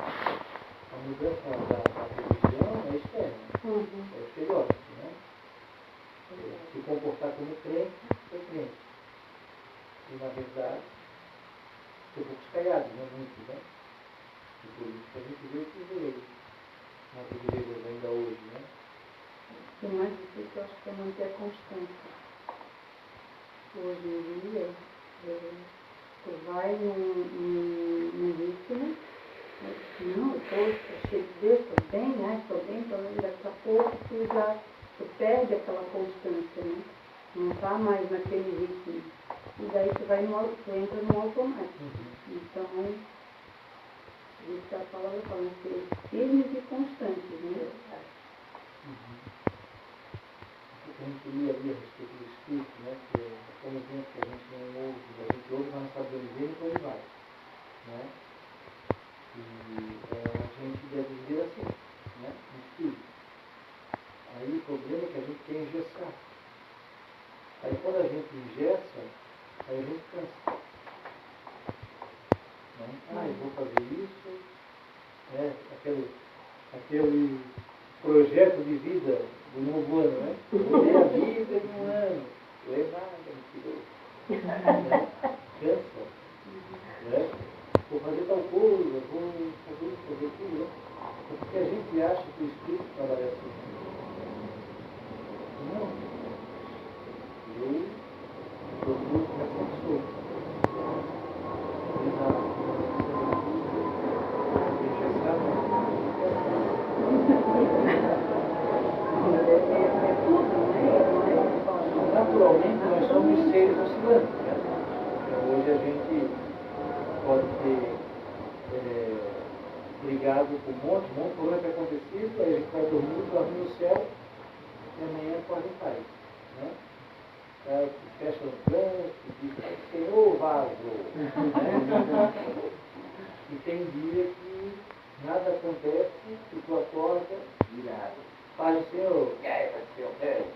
Speaker 1: A mudança da religião é externa. É o estereótipo, né? Se comportar como crente, é crente. E na verdade, tem poucos caiados, né? Muitos, né? E por isso que a gente vê que igrejas, nas igrejas ainda hoje, né?
Speaker 4: O mais difícil, eu acho que é manter a constância. Hoje em dia, tu vai num ritmo, não, estou cheio de Deus, estou bem, né? Estou bem, daqui a pouco tu perde aquela constância, né? Não está mais naquele ritmo. E daí tu entra no automático. Então, isso que a palavra fala, ser firmes e constantes, né?
Speaker 1: A gente lia ali a respeito do Espírito, né? Que é um exemplo que a gente não ouve, a gente ouve, mas não sabe onde vem e para onde vai. Né? E a gente deve viver assim, né? No Espírito. Aí o problema é que a gente quer engessar. Aí quando a gente engessa, aí a gente cansa. Né? Eu vou fazer isso, né? Aquele projeto de vida do novo ano, né? Vou ler a Bíblia em um ano. Ler nada, né? Cansa. Né? Vou fazer tal coisa, vou fazer isso, fazer aquilo. Né? Porque a gente acha que o Espírito trabalha assim. Não. Eu procuro com essa pessoa. Naturalmente, nós somos seres oscilantes. Né? Hoje a gente pode ter brigado com um monte de problema que acontecido, aí a gente vai dormir no céu e amanhã pode cair. Né? Aí fecha no trânsito e diz, Senhor, vaso. Né? E tem dia que nada acontece e tu acorda virado. Faz o Senhor, e aí, vai ser o Deus.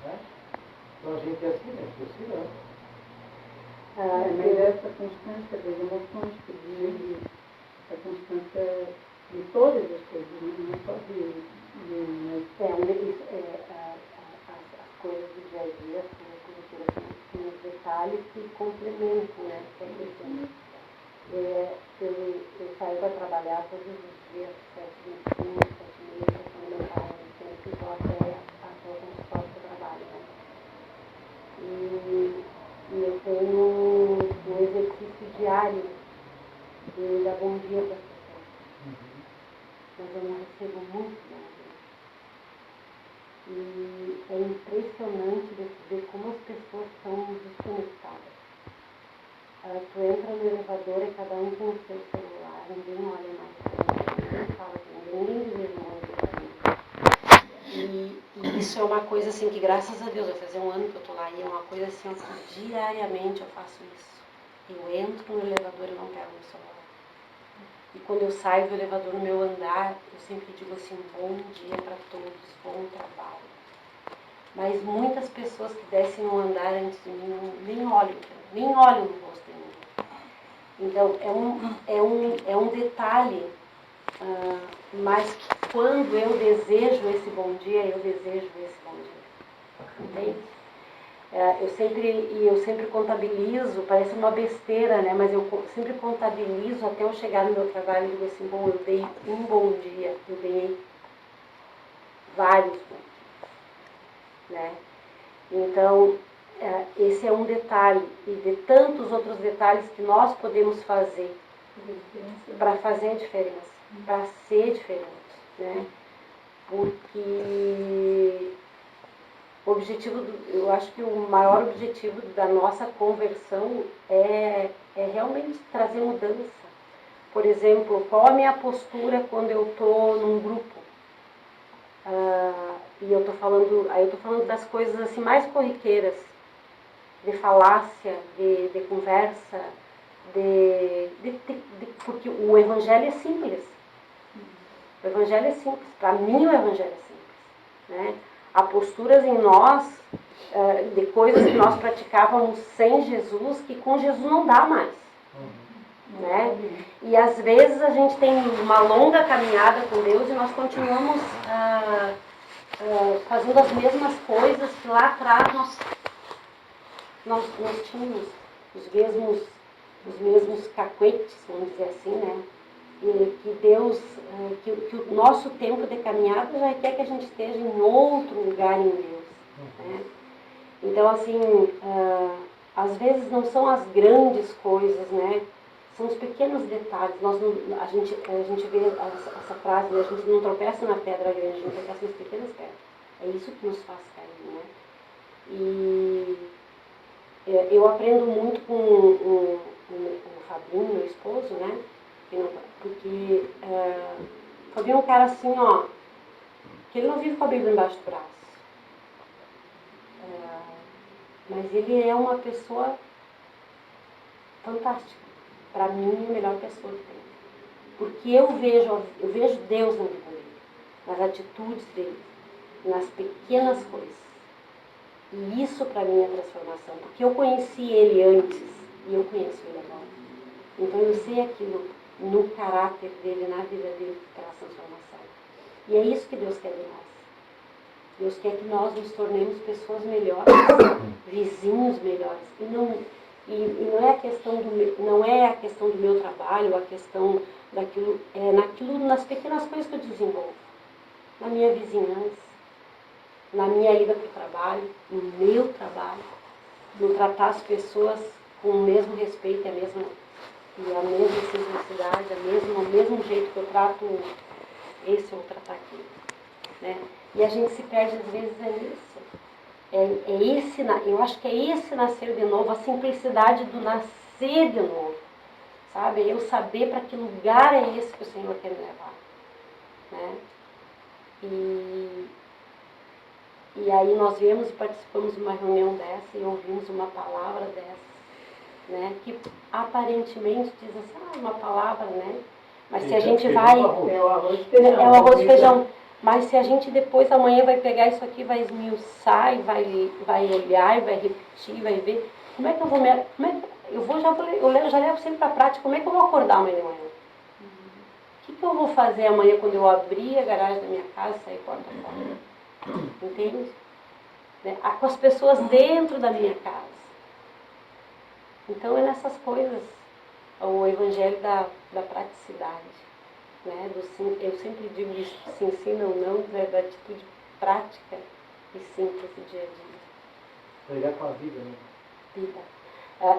Speaker 1: Né? Então a gente é assim, né? Oscilando.
Speaker 4: Mas essa constância das emoções, a constância de todas as coisas, não só
Speaker 2: As coisas do dia a dia, tem os detalhes que complementam, né? Eu saio para trabalhar todos os dias, 7h25, 7h30, quando meu pai sempre vou até a consultório que eu trabalho, né? E eu tenho E é impressionante de ver como as pessoas estão desconectadas. Tu entra no elevador e cada um com o seu celular, ninguém olha mais pra ninguém, ninguém fala com ninguém, ninguém deseja um bom dia. E isso é uma coisa assim que, graças a Deus, vai fazer um ano que eu tô lá, e é uma coisa assim, que diariamente eu faço isso. Eu entro no elevador e não pego no celular. E quando eu saio do elevador no meu andar, eu sempre digo assim, bom dia para todos, bom trabalho. Mas muitas pessoas que descem no andar antes de mim nem olham no rosto de mim. Então, é um detalhe, mas quando eu desejo esse bom dia, eu desejo esse bom dia. Entende? Eu sempre contabilizo, parece uma besteira, né? Mas eu sempre contabilizo até eu chegar no meu trabalho e digo assim, bom, eu dei um bom dia, eu ganhei vários bons dias, né? Então, esse é um detalhe, e de tantos outros detalhes que nós podemos fazer para fazer a diferença, para ser diferente, né? Porque eu acho que o maior objetivo da nossa conversão é realmente trazer mudança. Por exemplo, qual a minha postura quando eu estou num grupo? E eu estou falando das coisas assim mais corriqueiras, de falácia, de conversa, porque o Evangelho é simples. O Evangelho é simples. Para mim o Evangelho é simples, né? Há posturas em nós, de coisas que nós praticávamos sem Jesus, que com Jesus não dá mais. Né? E às vezes a gente tem uma longa caminhada com Deus e nós continuamos fazendo as mesmas coisas que lá atrás nós tínhamos os mesmos cacuetes, vamos dizer assim, né? E que Deus, que o nosso tempo de caminhada já quer que a gente esteja em outro lugar em Deus, né? Então, assim, às vezes não são as grandes coisas, né? São os pequenos detalhes. A gente vê essa frase, né? A gente não tropeça na pedra grande, a gente tropeça nas pequenas pedras. É isso que nos faz cair, né? E eu aprendo muito com o Fabinho, meu esposo, né? Porque o Fabinho é um cara assim, ó, que ele não vive com a Bíblia embaixo do braço. Mas ele é uma pessoa fantástica. Para mim, é a melhor pessoa que tem. Porque eu vejo Deus na vida dele, nas atitudes dele, nas pequenas coisas. E isso para mim é transformação. Porque eu conheci ele antes e eu conheço ele agora. Então eu sei aquilo no caráter dele, na vida dele, que traz transformação. E é isso que Deus quer de nós. Deus quer que nós nos tornemos pessoas melhores, vizinhos melhores. E não é a questão do meu trabalho, a questão daquilo, nas pequenas coisas que eu desenvolvo. Na minha vizinhança, na minha ida para o trabalho, no meu trabalho, no tratar as pessoas com o mesmo respeito e a mesma simplicidade, o mesmo jeito que eu trato esse ou tratar aquele, né? E a gente se perde às vezes nisso. Eu acho que é esse nascer de novo, a simplicidade do nascer de novo, sabe? Eu saber para que lugar é esse que o Senhor quer me levar, né? E aí nós viemos e participamos de uma reunião dessa e ouvimos uma palavra dessa, né? Que aparentemente diz assim, uma palavra, né? Mas se a gente vai... É o arroz de feijão. Mas se a gente depois, amanhã, vai pegar isso aqui, vai esmiuçar, e vai olhar, e vai repetir, vai ver, como é que eu vou eu já levo sempre para a prática, como é que eu vou acordar amanhã de manhã? O que eu vou fazer amanhã quando eu abrir a garagem da minha casa e sair porta a porta? Entende? Com as pessoas dentro da minha casa. Então é nessas coisas, o evangelho da praticidade. Né? Eu sempre digo isso, se ensina ou não, da atitude prática e simples do dia a dia.
Speaker 6: Pregar com a vida, né?
Speaker 2: Vida.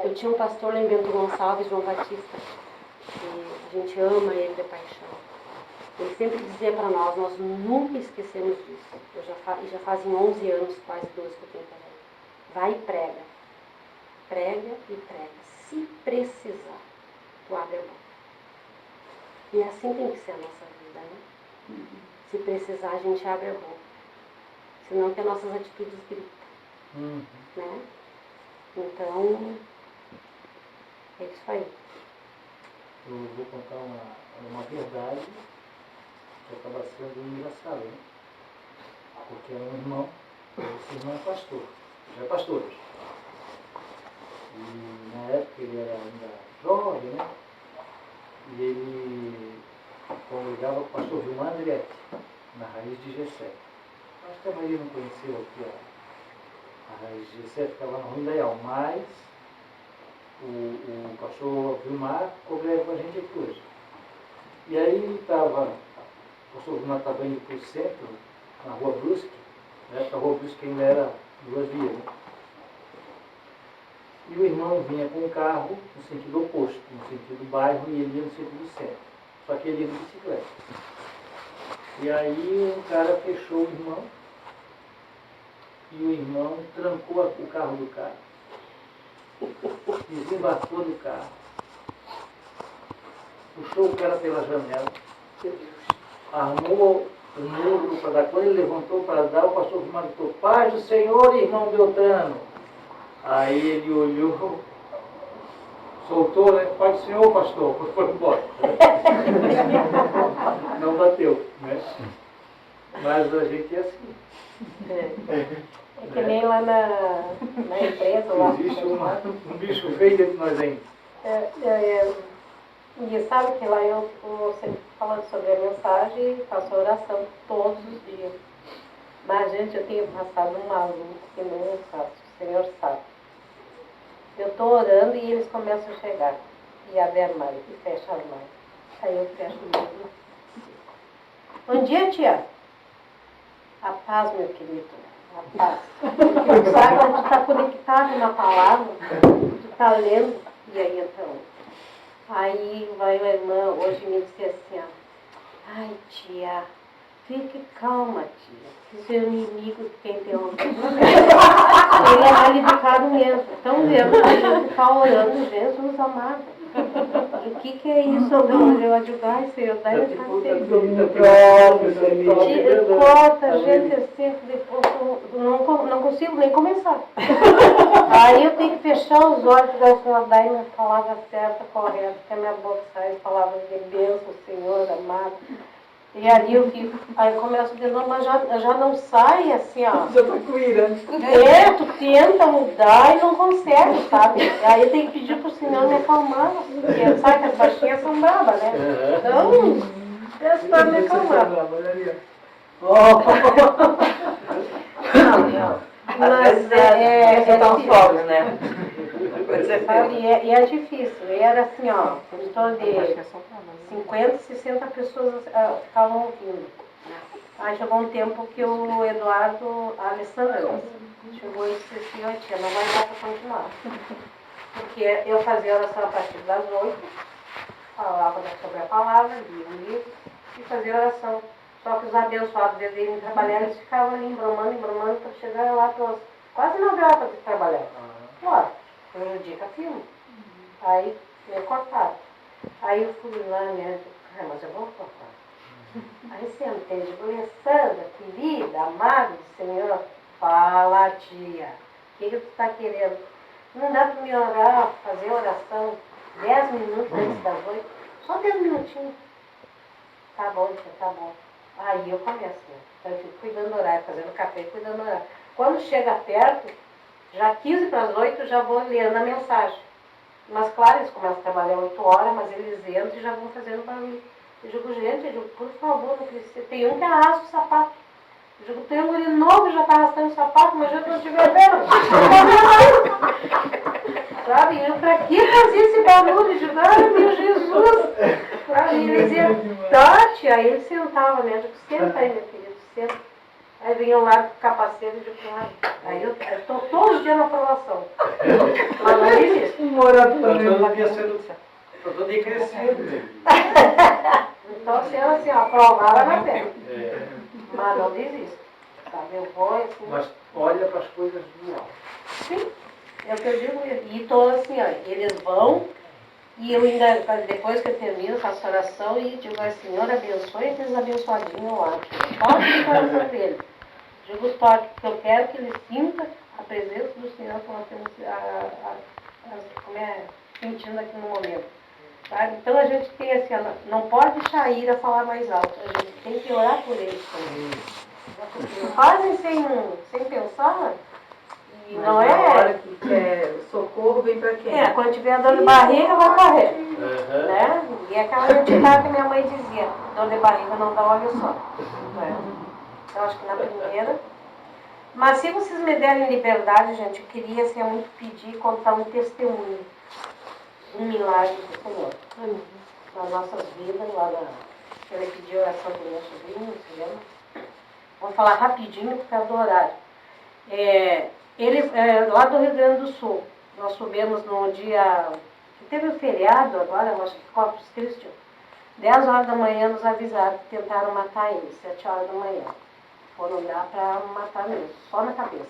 Speaker 2: Eu tinha um pastor lá em Bento Gonçalves, João Batista, que a gente ama ele de paixão. Ele sempre dizia para nós nunca esquecemos disso. Já fazem 11 anos, quase 12 que eu tenho para ele. Vai e prega. Prega e prega. Se precisar, tu abre a boca. E assim tem que ser a nossa vida, né? Se precisar, a gente abre a boca. Senão que as nossas atitudes gritam. Né? Então, é isso aí.
Speaker 1: Eu vou contar uma verdade que acaba sendo engraçada, né? Porque é um irmão, esse irmão é pastor, já é pastor hoje. E na época ele era ainda jovem, né? E ele congregava com o pastor Vilmar Andretti, na raiz de Gessé. Acho que a maioria não conheceu aqui a raiz de Gessé, ficava na Rua Indaial, mas o pastor Vilmar congrega com a gente aqui hoje. E aí o pastor Vilmar estava indo para o centro, na Rua Brusque, né? A Rua Brusque ainda era 2 vias, né? E o irmão vinha com o carro no sentido oposto, no sentido do bairro, e ele ia no sentido do centro. Só que ele ia de bicicleta. E aí um cara fechou o irmão, e o irmão trancou o carro do cara, desembarcou do carro, puxou o cara pela janela, armou o muro para dar, quando ele levantou para dar, o pastor Vilmar gritou: paz do Senhor, irmão Beltrano. Aí ele olhou, soltou, né? Paz do Senhor, pastor, foi embora. Não bateu, né? Mas a gente é assim.
Speaker 2: É que nem lá na empresa. Lá
Speaker 1: existe um bicho feio dentro de nós ainda.
Speaker 2: E sabe que lá eu estou sempre falando sobre a mensagem e faço oração todos os dias. Mas, gente, eu tenho passado uma luta que não é fácil, o Senhor sabe. Eu estou orando e eles começam a chegar. E abre armário, e fecha armário. Aí eu fecho o livro. Bom dia, tia. A paz, meu querido. A paz. Porque tu sabe onde tu está conectado na palavra, tu está lendo. E aí, então... Aí vai uma irmã, hoje me disse assim, ó: ai, tia, fique calma, tia, que seu inimigo que tem interrompido. Ele é mal educado mesmo. Então mesmo, a gente ficar orando, Jesus amado. O que é isso? Eu adjugar, Senhor, daí eu corta, gente, assim, não consigo nem começar. Aí eu tenho que fechar os olhos para o Senhor dar minha palavra certa, correta, que a minha boca sai palavras de bênção, Senhor amado. E ali eu fico, aí eu começo de novo, mas já não sai assim, ó.
Speaker 5: Já tá com ira.
Speaker 2: Tu tenta mudar e não consegue, sabe? Aí eu tenho que pedir pro Senhor me acalmar, porque sabe que as baixinhas são bravas, né? Então, peço para me acalmar. Mas
Speaker 5: fogos, né?
Speaker 2: Sabe, e é difícil. E era assim, ó, em torno de 50, 60 pessoas ficavam ouvindo. Aí chegou um tempo que o Eduardo, a Alessandra, chegou e disse assim: ó, tia, não vai dar para continuar. Porque eu fazia oração a partir das 8, falava sobre a palavra, lia um livro e fazia oração. Só que os abençoados, de vez em trabalhar, eles ficavam ali embromando, para chegar lá pelas quase 9 horas para trabalhar. Claro, foi um dia que eu filmo. Aí me cortaram. Aí eu fui lá, né? Mas eu vou cortar. Aí sentei, digo: Alessandra, querida, amada do Senhor, fala, tia, o que tu está querendo? Não dá para me orar, fazer oração 10 minutos antes das 8? Só 10 minutinhos. Tá bom, tia, tá bom. Aí eu começo, né? Então eu fico cuidando do horário, fazendo café e cuidando do horário. Quando chega perto, já 15 para as 8, já vou lendo a mensagem. Mas claro, eles começam a trabalhar 8 horas, mas eles entram e já vão fazendo barulho. Eu digo: gente, por favor, não precisa. Tem um que arrasta o sapato. Eu digo: tem um guri novo que já está arrastando o sapato, mas eu não estiver vendo. Sabe? Eu, pra que fazer esse barulho? Eu digo: ai, meu Jesus. Sabe? E eles iam: Tati, aí ele sentava, né? Eu digo: senta aí, meu querido, senta. Aí vinham lá com o capacete e eu digo: aí eu estou todos os dias na aprovação. Mas não existe.
Speaker 1: Todo dia crescendo.
Speaker 2: Então, se ela assim, aprovava na pena.
Speaker 1: É,
Speaker 2: Mas não desiste. Sabe? Eu vou assim.
Speaker 1: mas olha para as coisas do alto.
Speaker 2: Sim, é o que eu digo. E estou assim, ó, eles vão, e eu ainda, depois que eu termino, faço oração e digo, Senhor, abençoe aqueles abençoadinhos lá. Toque o coração dele. Digo os toques, porque eu quero que ele sinta a presença do Senhor que nós temos como é, sentindo aqui no momento. Sabe? Então a gente tem assim, não pode deixar a ira falar mais alto. A gente tem que orar por eles também. Fazem sem pensar. E
Speaker 4: Mas
Speaker 2: não
Speaker 4: na hora
Speaker 2: é.
Speaker 4: que quer socorro, vem pra quem?
Speaker 2: Quando tiver dor de barriga, vai correr.
Speaker 1: Uhum.
Speaker 2: Né? E aquela identidade que minha mãe dizia, dor de barriga não dá olho só. Né? Então acho que na primeira. Mas se vocês me derem liberdade, gente, eu queria assim, muito pedir contar um testemunho. Um milagre do Senhor. Nas nossas vidas, lá na. Ele pediu oração do meu sobrinho, se lembra? Vou falar rapidinho por causa do horário. Lá do Rio Grande do Sul, nós soubemos no dia. Teve um feriado agora, acho que Corpus Christi. 10 horas da manhã nos avisaram que tentaram matar ele, 7 horas da manhã. Foram lá para matar mesmo, só na cabeça.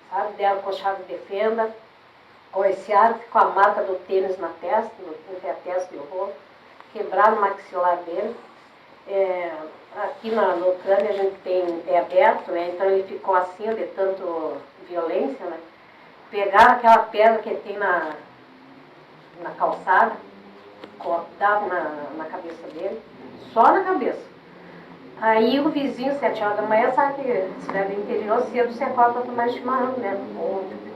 Speaker 2: Sabe? Deram com chave de fenda, coiciaram com a marca do tênis na testa, entre a testa e o rosto, quebraram o maxilar dele. Aqui na Ucrânia a gente tem pé aberto, né? Então ele ficou assim de tanto violência, né? Pegaram aquela pedra que tem na calçada, davam na cabeça dele, só na cabeça. Aí o vizinho, 7 horas da manhã, sabe que cidade do interior, cedo se acorda para tomar chimarrão, né?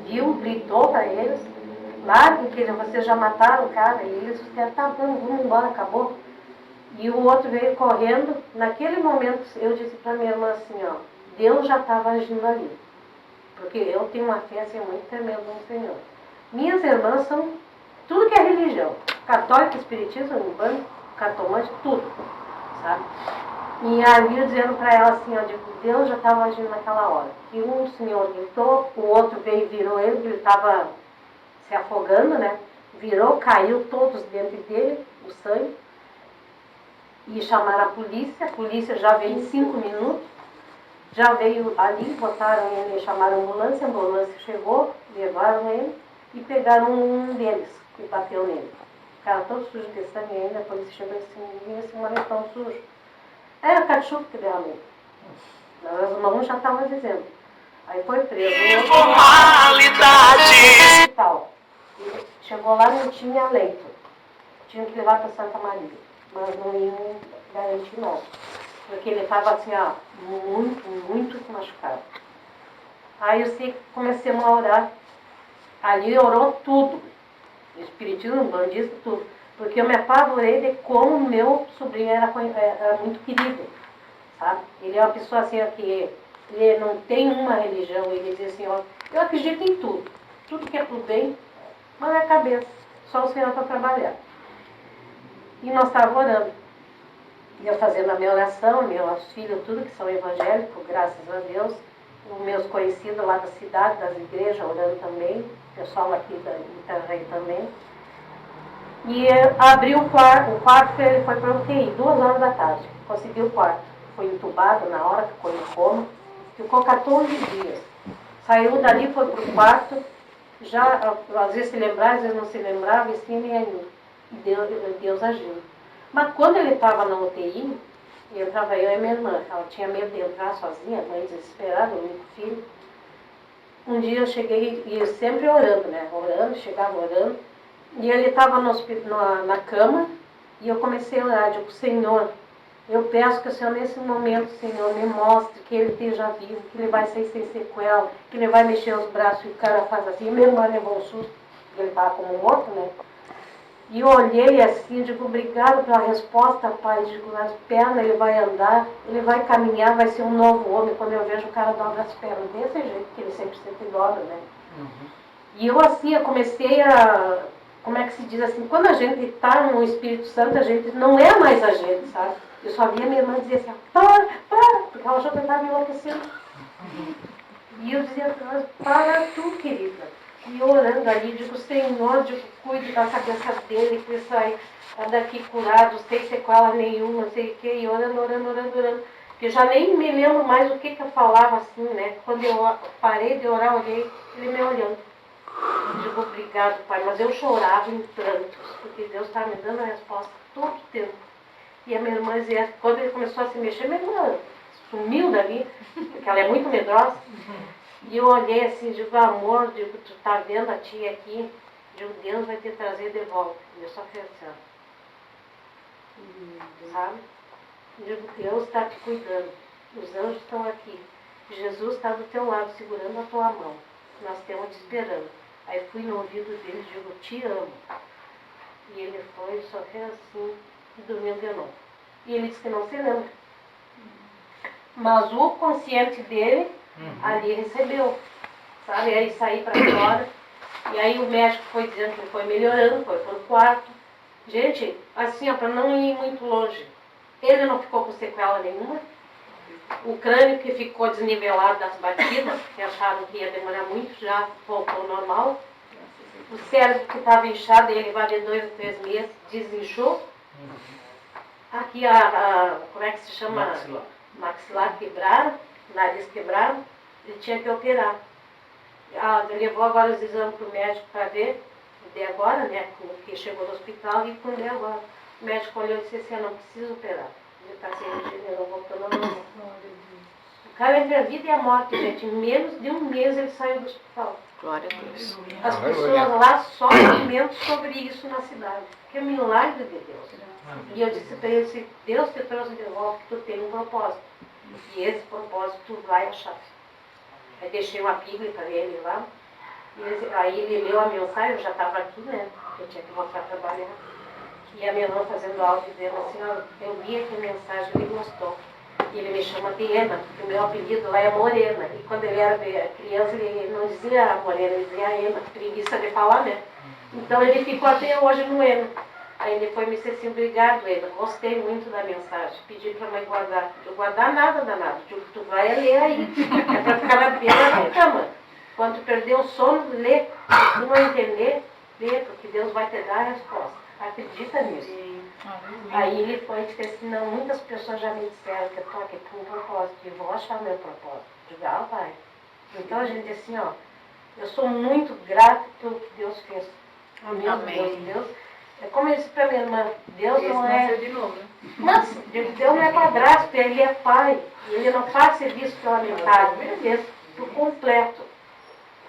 Speaker 2: Viu, gritou para eles, larguem que vocês já mataram o cara, e eles disseram, tá, vamos embora, acabou. E o outro veio correndo. Naquele momento eu disse para minha irmã assim, ó, Deus já estava agindo ali. Porque eu tenho uma fé assim, muito tremenda no Senhor. Minhas irmãs são tudo que é religião. Católico, espiritismo, umbanda, cartomante, tudo. Sabe? E ali eu dizendo para ela assim, ó, Deus já estava agindo naquela hora. E um senhor gritou, o outro veio e virou ele, ele estava se afogando, né? Virou, caiu todos dentro dele, o sangue. E chamaram a polícia já veio em 5 minutos, já veio ali, botaram ele, chamaram a ambulância chegou, levaram ele e pegaram um deles que bateu nele. Ficaram todos sujos de sangue ainda, a polícia chegou assim, vinha assim, mas tão sujo. Era cachorro que deu nele. Mas o Mamu já estava dizendo. Aí foi preso. Hospital. Chegou lá, não tinha leito. Tinha que levar para Santa Maria. Mas não iam garantir nada. Porque ele estava assim, ó, muito machucado. Aí eu sei que comecemos a orar. Ali orou tudo. Espiritismo, bandista, tudo. Porque eu me apavorei de como meu sobrinho era muito querido. Sabe? Ele é uma pessoa assim, que ele não tem uma religião. Ele diz assim, ó, eu acredito em tudo. Tudo que é pro bem, mas é a cabeça. Só o Senhor para trabalhar. E nós estávamos orando. E eu fazendo a minha oração, meus filhos, tudo que são evangélicos, graças a Deus. Os meus conhecidos lá da cidade, das igrejas, orando também. O pessoal aqui da Itajaí também. E abriu o quarto ele foi para o UTI, 2 horas da tarde. Conseguiu o quarto. Foi entubado na hora, ficou em coma. Ficou 14 dias. Saiu dali, foi para o quarto. Já, às vezes se lembrava, às vezes não se lembrava, e sim, e Deus agiu. Mas quando ele estava na UTI, entrava eu e minha irmã. Ela tinha medo de entrar sozinha, mãe desesperada, o único filho. Um dia eu cheguei, e eu sempre orando, né? Orando, chegava orando. E ele estava na cama, e eu comecei a orar. Digo, Senhor, eu peço que o Senhor, nesse momento, Senhor, me mostre que ele esteja vivo, que ele vai sair sem sequela, que ele vai mexer os braços e o cara faz assim. E minha irmã levou um susto, porque ele estava como morto, né? E eu olhei assim, digo, obrigado pela resposta, Pai. Digo, nas pernas ele vai andar, ele vai caminhar, vai ser um novo homem. Quando eu vejo o cara dobra as pernas, desse jeito, que ele sempre dobra, né? E eu assim, eu comecei a, como é que se diz assim, quando a gente está no Espírito Santo, a gente não é mais a gente, sabe? Eu só via minha irmã dizer assim, para, porque ela já estava enlouquecendo. E eu dizia, para tu, querida. E orando ali, digo, Senhor, digo, cuide da cabeça dele, que ele sai daqui curado, sem sequela nenhuma, sei o que, e orando. Que eu já nem me lembro mais o que eu falava assim, né? Quando eu parei de orar, olhei, ele me olhando. Eu digo, obrigado, Pai, mas eu chorava em prantos, porque Deus estava me dando a resposta todo o tempo. E a minha irmã dizia, quando ele começou a se mexer, minha irmã sumiu dali, porque ela é muito medrosa. E eu olhei assim, digo, amor, digo, tu tá vendo a tia aqui? Digo, Deus vai te trazer de volta. E eu só fiz assim, ó. Sabe? Digo, Deus está te cuidando. Os anjos estão aqui. Jesus está do teu lado, segurando a tua mão. Nós estamos te esperando. Aí fui no ouvido dele e digo, te amo. E ele foi, só fez assim, e dormiu de novo. E ele disse que não se lembra. Mas o consciente dele, ali recebeu. Sabe? Aí saí para fora. E aí o médico foi dizendo que ele foi melhorando, foi pro quarto. Gente, assim, ó, para não ir muito longe. Ele não ficou com sequela nenhuma. O crânio que ficou desnivelado das batidas, que acharam que ia demorar muito, já voltou ao normal. O cérebro que estava inchado, ele vai de 2 a 3 meses, desinchou. Aqui como é que se chama? Maxilar quebraram, nariz quebraram, ele tinha que operar. Levou agora os exames para o médico para ver, de agora, né, que chegou no hospital e com agora. O médico olhou e disse assim, eu não preciso operar. Ele está se regenerando, voltando ao normal. O cara entre a vida e a morte, gente. Em menos de um mês ele saiu do hospital.
Speaker 5: Glória a Deus.
Speaker 2: As pessoas lá só comentam sobre isso na cidade. Que é milagre de Deus. E eu disse para ele, se Deus te trouxe de volta, tu tem um propósito. E esse propósito tu vai achar. Aí deixei uma bíblia para ele lá. Aí ele leu a mensagem, eu já estava aqui, né? Eu tinha que voltar a trabalhar. E a minha irmã fazendo áudio dizendo assim, eu li aqui a mensagem, ele gostou. E ele me chama de Ena, porque o meu apelido lá é Morena. E quando ele era criança, ele não dizia Morena, ele dizia Ena, preguiça de falar, né? Então ele ficou até hoje no Ena. Aí ele foi me dizer assim, obrigado, Ena, gostei muito da mensagem. Pedi para mãe guardar. Eu guardar nada danado, tu vai ler aí. É para ficar na beira da cama. Quando tu perder o sono, lê. Se tu não entender, lê, porque Deus vai te dar a resposta. Acredita nisso. Aí ele foi e disse assim, não, muitas pessoas já me disseram que eu estou aqui com um propósito, e vou achar o meu propósito. Eu digo, vai. Então a gente assim, eu sou muito grata pelo que Deus fez.
Speaker 5: Amém.
Speaker 2: Deus. É como eu disse para minha irmã, Deus não é.
Speaker 5: De novo, né?
Speaker 2: Mas Deus não é padrasto, ele é pai. E ele não faz serviço pela metade, ele fez por completo.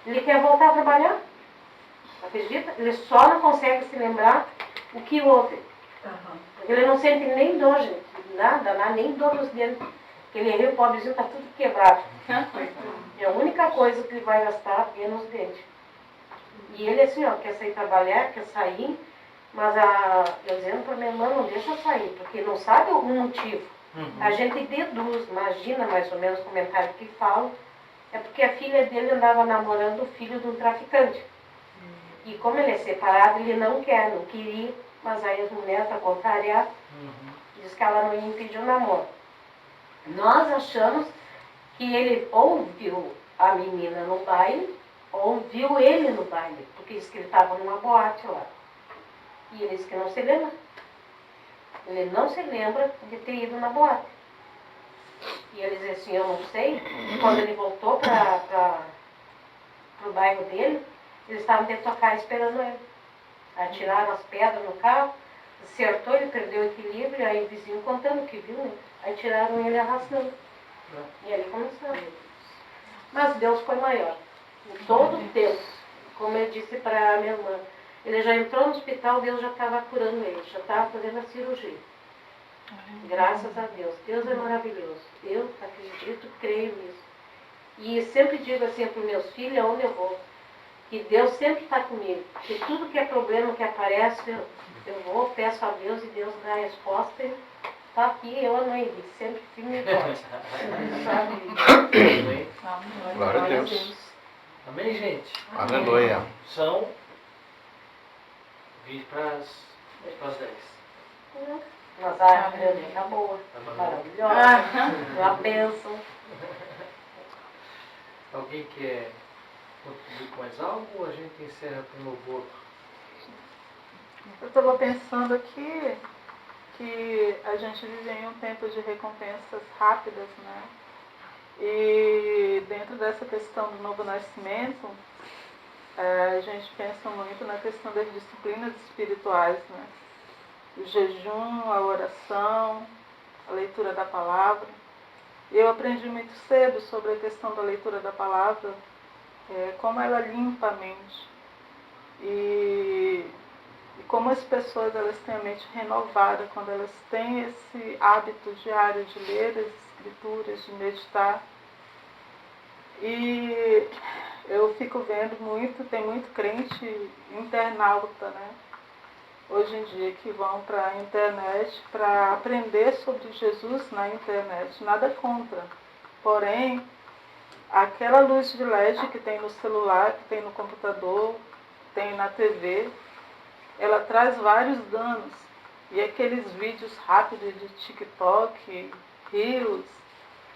Speaker 2: Ele quer voltar a trabalhar. Acredita? Ele só não consegue se lembrar o que houve. Porque ele não sente nem dor, gente. Nada, nem dor nos dentes. Porque ele riu, o pobrezinho está tudo quebrado. E a única coisa que ele vai gastar é nos dentes. E ele assim, quer sair trabalhar, quer sair, mas eu dizendo para minha irmã, não deixa sair, porque não sabe o motivo. A gente deduz, imagina mais ou menos o comentário que fala, é porque a filha dele andava namorando o filho de um traficante. E como ele é separado, ele não queria, mas aí as mulheres, para contrariar, diz que ela não ia impedir o namoro. Nós achamos que ele ou viu a menina no baile, ou viu ele no baile, porque diz que ele estava numa boate lá. E ele disse que não se lembra. Ele não se lembra de ter ido na boate. E ele disse assim, eu não sei. Quando ele voltou para o bairro dele, eles estavam dentro da casa esperando ele. Atiraram as pedras no carro, acertou, ele perdeu o equilíbrio, aí o vizinho contando o que viu, né? Aí tiraram ele arrastando. E aí começou. Mas Deus foi maior. Em todo o tempo, como eu disse para a minha irmã, ele já entrou no hospital, Deus já estava curando ele, já estava fazendo a cirurgia. Graças a Deus. Deus é maravilhoso. Eu acredito, creio nisso. E sempre digo assim para os meus filhos, aonde eu vou, que Deus sempre está comigo. Que tudo que é problema que aparece, eu vou, peço a Deus e Deus dá a resposta. Está aqui, eu a mãe, sempre firme e forte.
Speaker 1: Amém.
Speaker 3: Glória a Deus.
Speaker 1: Amém, gente?
Speaker 3: Aleluia.
Speaker 1: São 20 para as 10.
Speaker 2: Mas a reunião está boa, maravilhosa, uma bênção.
Speaker 1: Alguém quer Contribuir com mais algo ou a gente encerra com louvor?
Speaker 5: Eu estava pensando aqui que a gente vive em um tempo de recompensas rápidas, né? E dentro dessa questão do novo nascimento, a gente pensa muito na questão das disciplinas espirituais, né? O jejum, a oração, a leitura da palavra. Eu aprendi muito cedo sobre a questão da leitura da palavra, como ela limpa a mente. E como as pessoas elas têm a mente renovada quando elas têm esse hábito diário de ler as escrituras, de meditar. E eu fico vendo muito, tem muito crente internauta, né? Hoje em dia que vão para a internet para aprender sobre Jesus na internet, nada contra. Porém, aquela luz de LED que tem no celular, que tem no computador, tem na TV, ela traz vários danos. E aqueles vídeos rápidos de TikTok, Reels,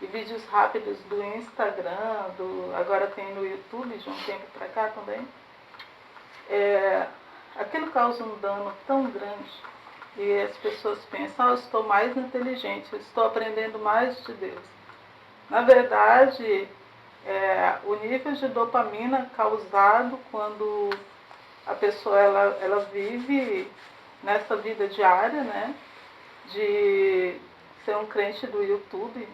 Speaker 5: e vídeos rápidos do Instagram, agora tem no YouTube, de um tempo para cá também, aquilo causa um dano tão grande. E as pessoas pensam, eu estou mais inteligente, eu estou aprendendo mais de Deus. Na verdade, o nível de dopamina causado quando a pessoa ela vive nessa vida diária, né, de ser um crente do YouTube,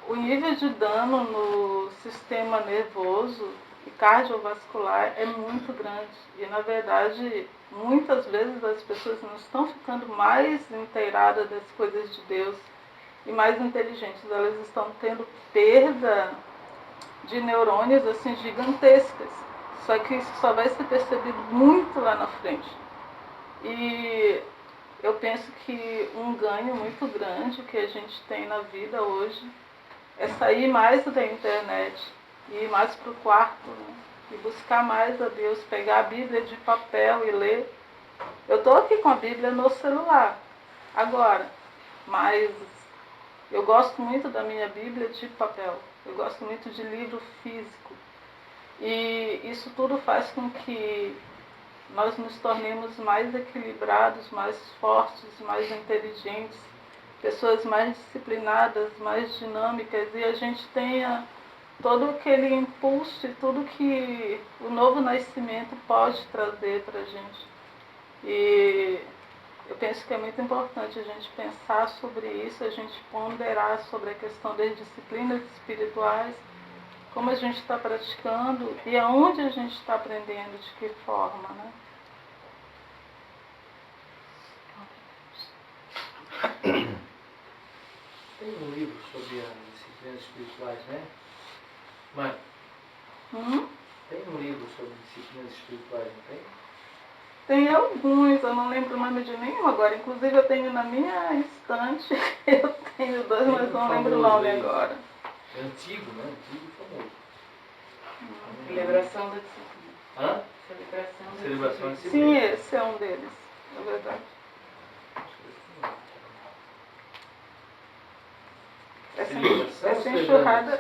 Speaker 5: o nível de dano no sistema nervoso e cardiovascular é muito grande. E, na verdade, muitas vezes as pessoas não estão ficando mais inteiradas das coisas de Deus e mais inteligentes. Elas estão tendo perda de neurônios assim gigantescas. Só que isso só vai ser percebido muito lá na frente. E eu penso que um ganho muito grande que a gente tem na vida hoje é sair mais da internet, ir mais para o quarto, né? E buscar mais a Deus, pegar a Bíblia de papel e ler. Eu estou aqui com a Bíblia no celular agora, mas eu gosto muito da minha Bíblia de papel, eu gosto muito de livro físico. E isso tudo faz com que nós nos tornemos mais equilibrados, mais fortes, mais inteligentes, pessoas mais disciplinadas, mais dinâmicas, e a gente tenha todo aquele impulso e tudo que o novo nascimento pode trazer para a gente. E eu penso que é muito importante a gente pensar sobre isso, a gente ponderar sobre a questão das disciplinas espirituais, como a gente está praticando e aonde a gente está aprendendo, de que forma, né?
Speaker 1: Tem um livro sobre as disciplinas espirituais, né? Mãe, tem um livro sobre disciplinas espirituais, não tem?
Speaker 5: Tem alguns, eu não lembro o nome de nenhum agora. Inclusive eu tenho na minha estante, eu tenho dois,
Speaker 1: Tem
Speaker 5: mas
Speaker 1: um
Speaker 5: não lembro o
Speaker 1: famoso
Speaker 5: nome
Speaker 1: aí.
Speaker 5: agora.
Speaker 1: É antigo, né? Antigo e famoso.
Speaker 4: Celebração da disciplina.
Speaker 1: Hã?
Speaker 4: Celebração da disciplina.
Speaker 5: Sim, esse é um deles, é verdade. Essa enxurrada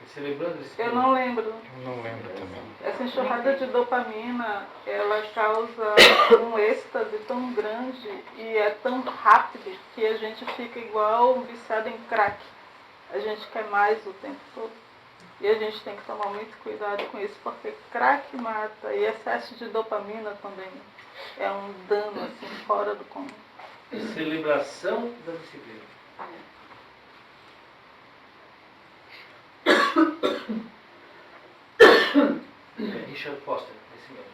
Speaker 1: Celebrando esse
Speaker 5: eu não lembro.
Speaker 3: Eu não lembro também.
Speaker 5: Essa enxurrada de dopamina, ela causa um êxtase tão grande e é tão rápido que a gente fica igual viciado em crack. A gente quer mais o tempo todo. E a gente tem que tomar muito cuidado com isso, porque crack mata e excesso de dopamina também é um dano assim, fora do comum.
Speaker 1: Celebração da disciplina. Richard Foster, esse mesmo.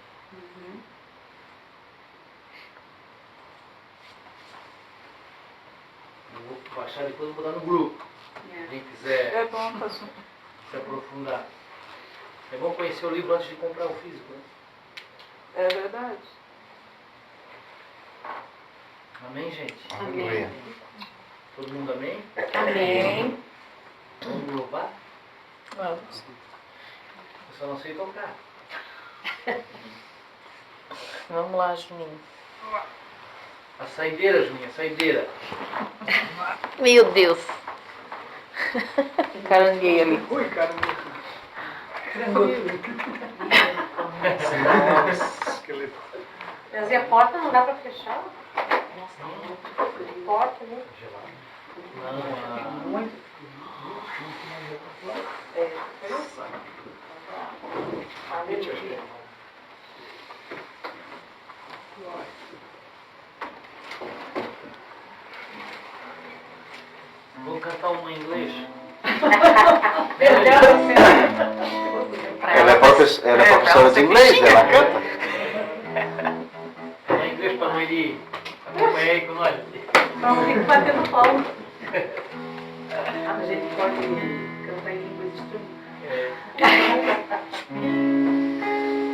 Speaker 1: Eu vou baixar depois e vou botar no grupo. Quem quiser
Speaker 5: É bom fazer.
Speaker 1: se aprofundar. É bom conhecer o livro antes de comprar o físico, né?
Speaker 5: É verdade.
Speaker 1: Amém, gente?
Speaker 3: Aleluia.
Speaker 1: Todo mundo amém?
Speaker 2: Amém.
Speaker 1: Vamos louvar?
Speaker 2: Vamos.
Speaker 1: Eu só não sei tocar.
Speaker 2: Vamos lá, Juninho.
Speaker 1: A saideira, Juninha, a saideira.
Speaker 2: Meu Deus.
Speaker 9: caranguejo ali.
Speaker 1: Ui, cara.
Speaker 2: Mas e a porta não dá pra fechar? Porta, né?
Speaker 1: Muito. Vou cantar uma em inglês.
Speaker 7: Ela é professora de inglês, ela canta.
Speaker 1: Uma em inglês para não ir acompanhar aí com nós.
Speaker 2: Não fica batendo palma. A gente pode cantar em línguas estranhas.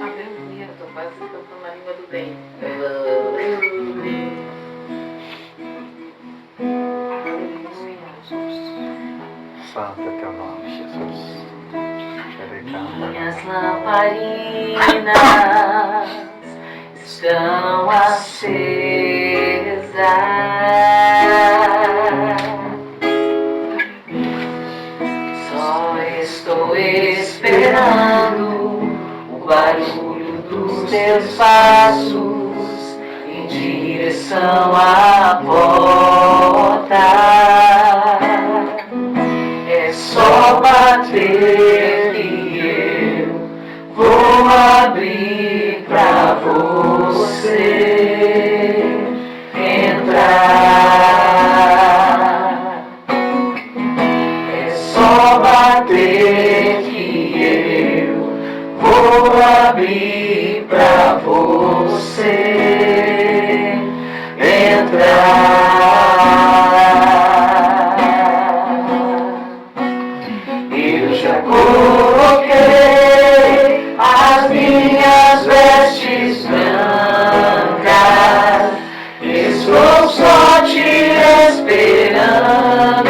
Speaker 9: A Deus, tô quase cantando na língua do bem.
Speaker 7: Santo é teu nome, Jesus.
Speaker 9: Minhas lamparinas estão acesas. Só estou esperando o barulho dos teus passos em direção à porta. É só bater que eu vou abrir pra você entrar. É só bater que eu vou abrir pra você entrar. Eu já coloquei as minhas vestes brancas, estou só te esperando,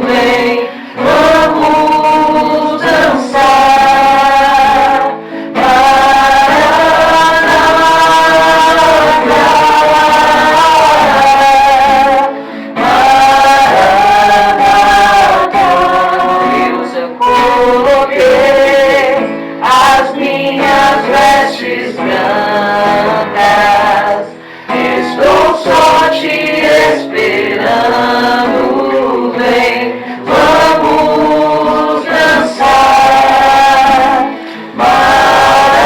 Speaker 9: vem, vamos dançar. As minhas vestes brancas, estou só te esperando, vem, vamos dançar. Maranata,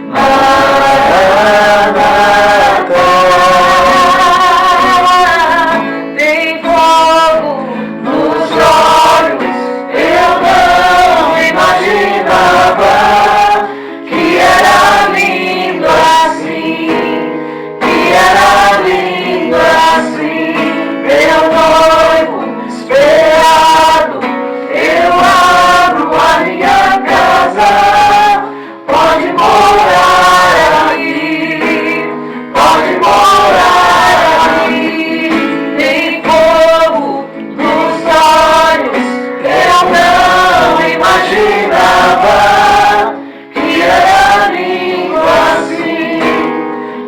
Speaker 9: Maranata. Tem fogo nos olhos, eu não imaginava que era lindo assim, que era lindo assim. Meu noivo esperado, eu abro a minha casa, pode morar aí, pode morar aí. Tem fogo nos olhos, eu não imaginava que era lindo assim,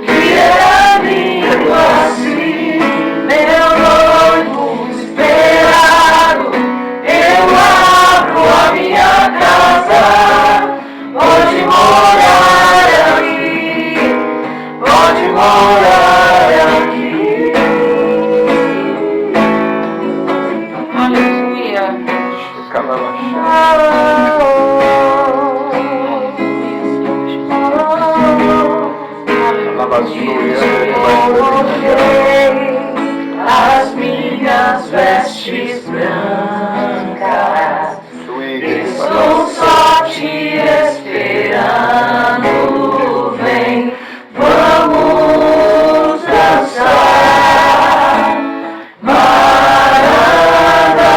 Speaker 9: que era lindo assim. Meu noivo esperado, eu abro a minha casa, pode morar aqui, pode morar aqui. Aleluia. As minhas vestes brancas, estou só te esperando, vem, vamos dançar. Maranata,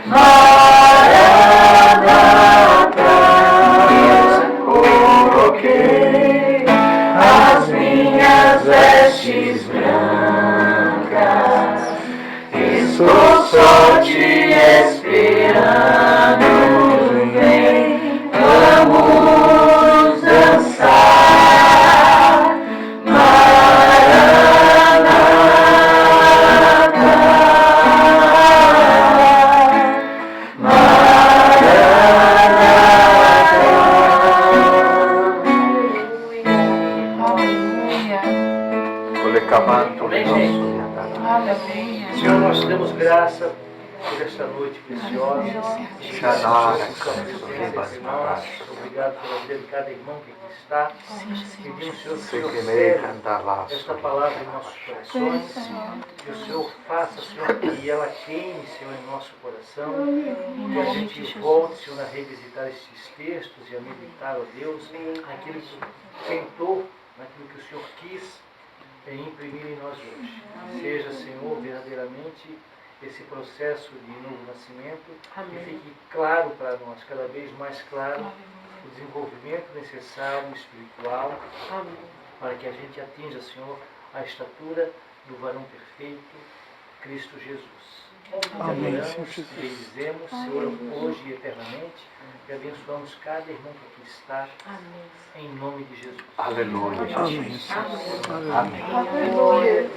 Speaker 9: Maranata. Eu coloquei as minhas vestes brancas, estou só te esperando, vem, vamos dançar.
Speaker 1: Amém, gente? Senhor, nós te damos graça por esta noite preciosa. Obrigado pela vida de cada irmão que aqui está. Pedimos, Senhor, que o Senhor cele esta palavra em nossos corações. Que o Senhor faça, Senhor, que ela queime, Senhor, em nosso coração. Que a gente volte, Senhor, a revisitar estes textos e a meditar, ó Deus, naquilo que tentou, naquilo que o Senhor quis imprimir em nós hoje. Seja, Senhor, verdadeiramente esse processo de novo nascimento, que fique claro para nós, cada vez mais claro, o desenvolvimento necessário espiritual, para que a gente atinja, Senhor, a estatura do varão perfeito, Cristo Jesus.
Speaker 3: Amém.
Speaker 1: Adoramos, bendizemos, Senhor, hoje e eternamente, e abençoamos cada irmão que aqui está, em nome de Jesus.
Speaker 3: Aleluia. Amém.
Speaker 1: Amém.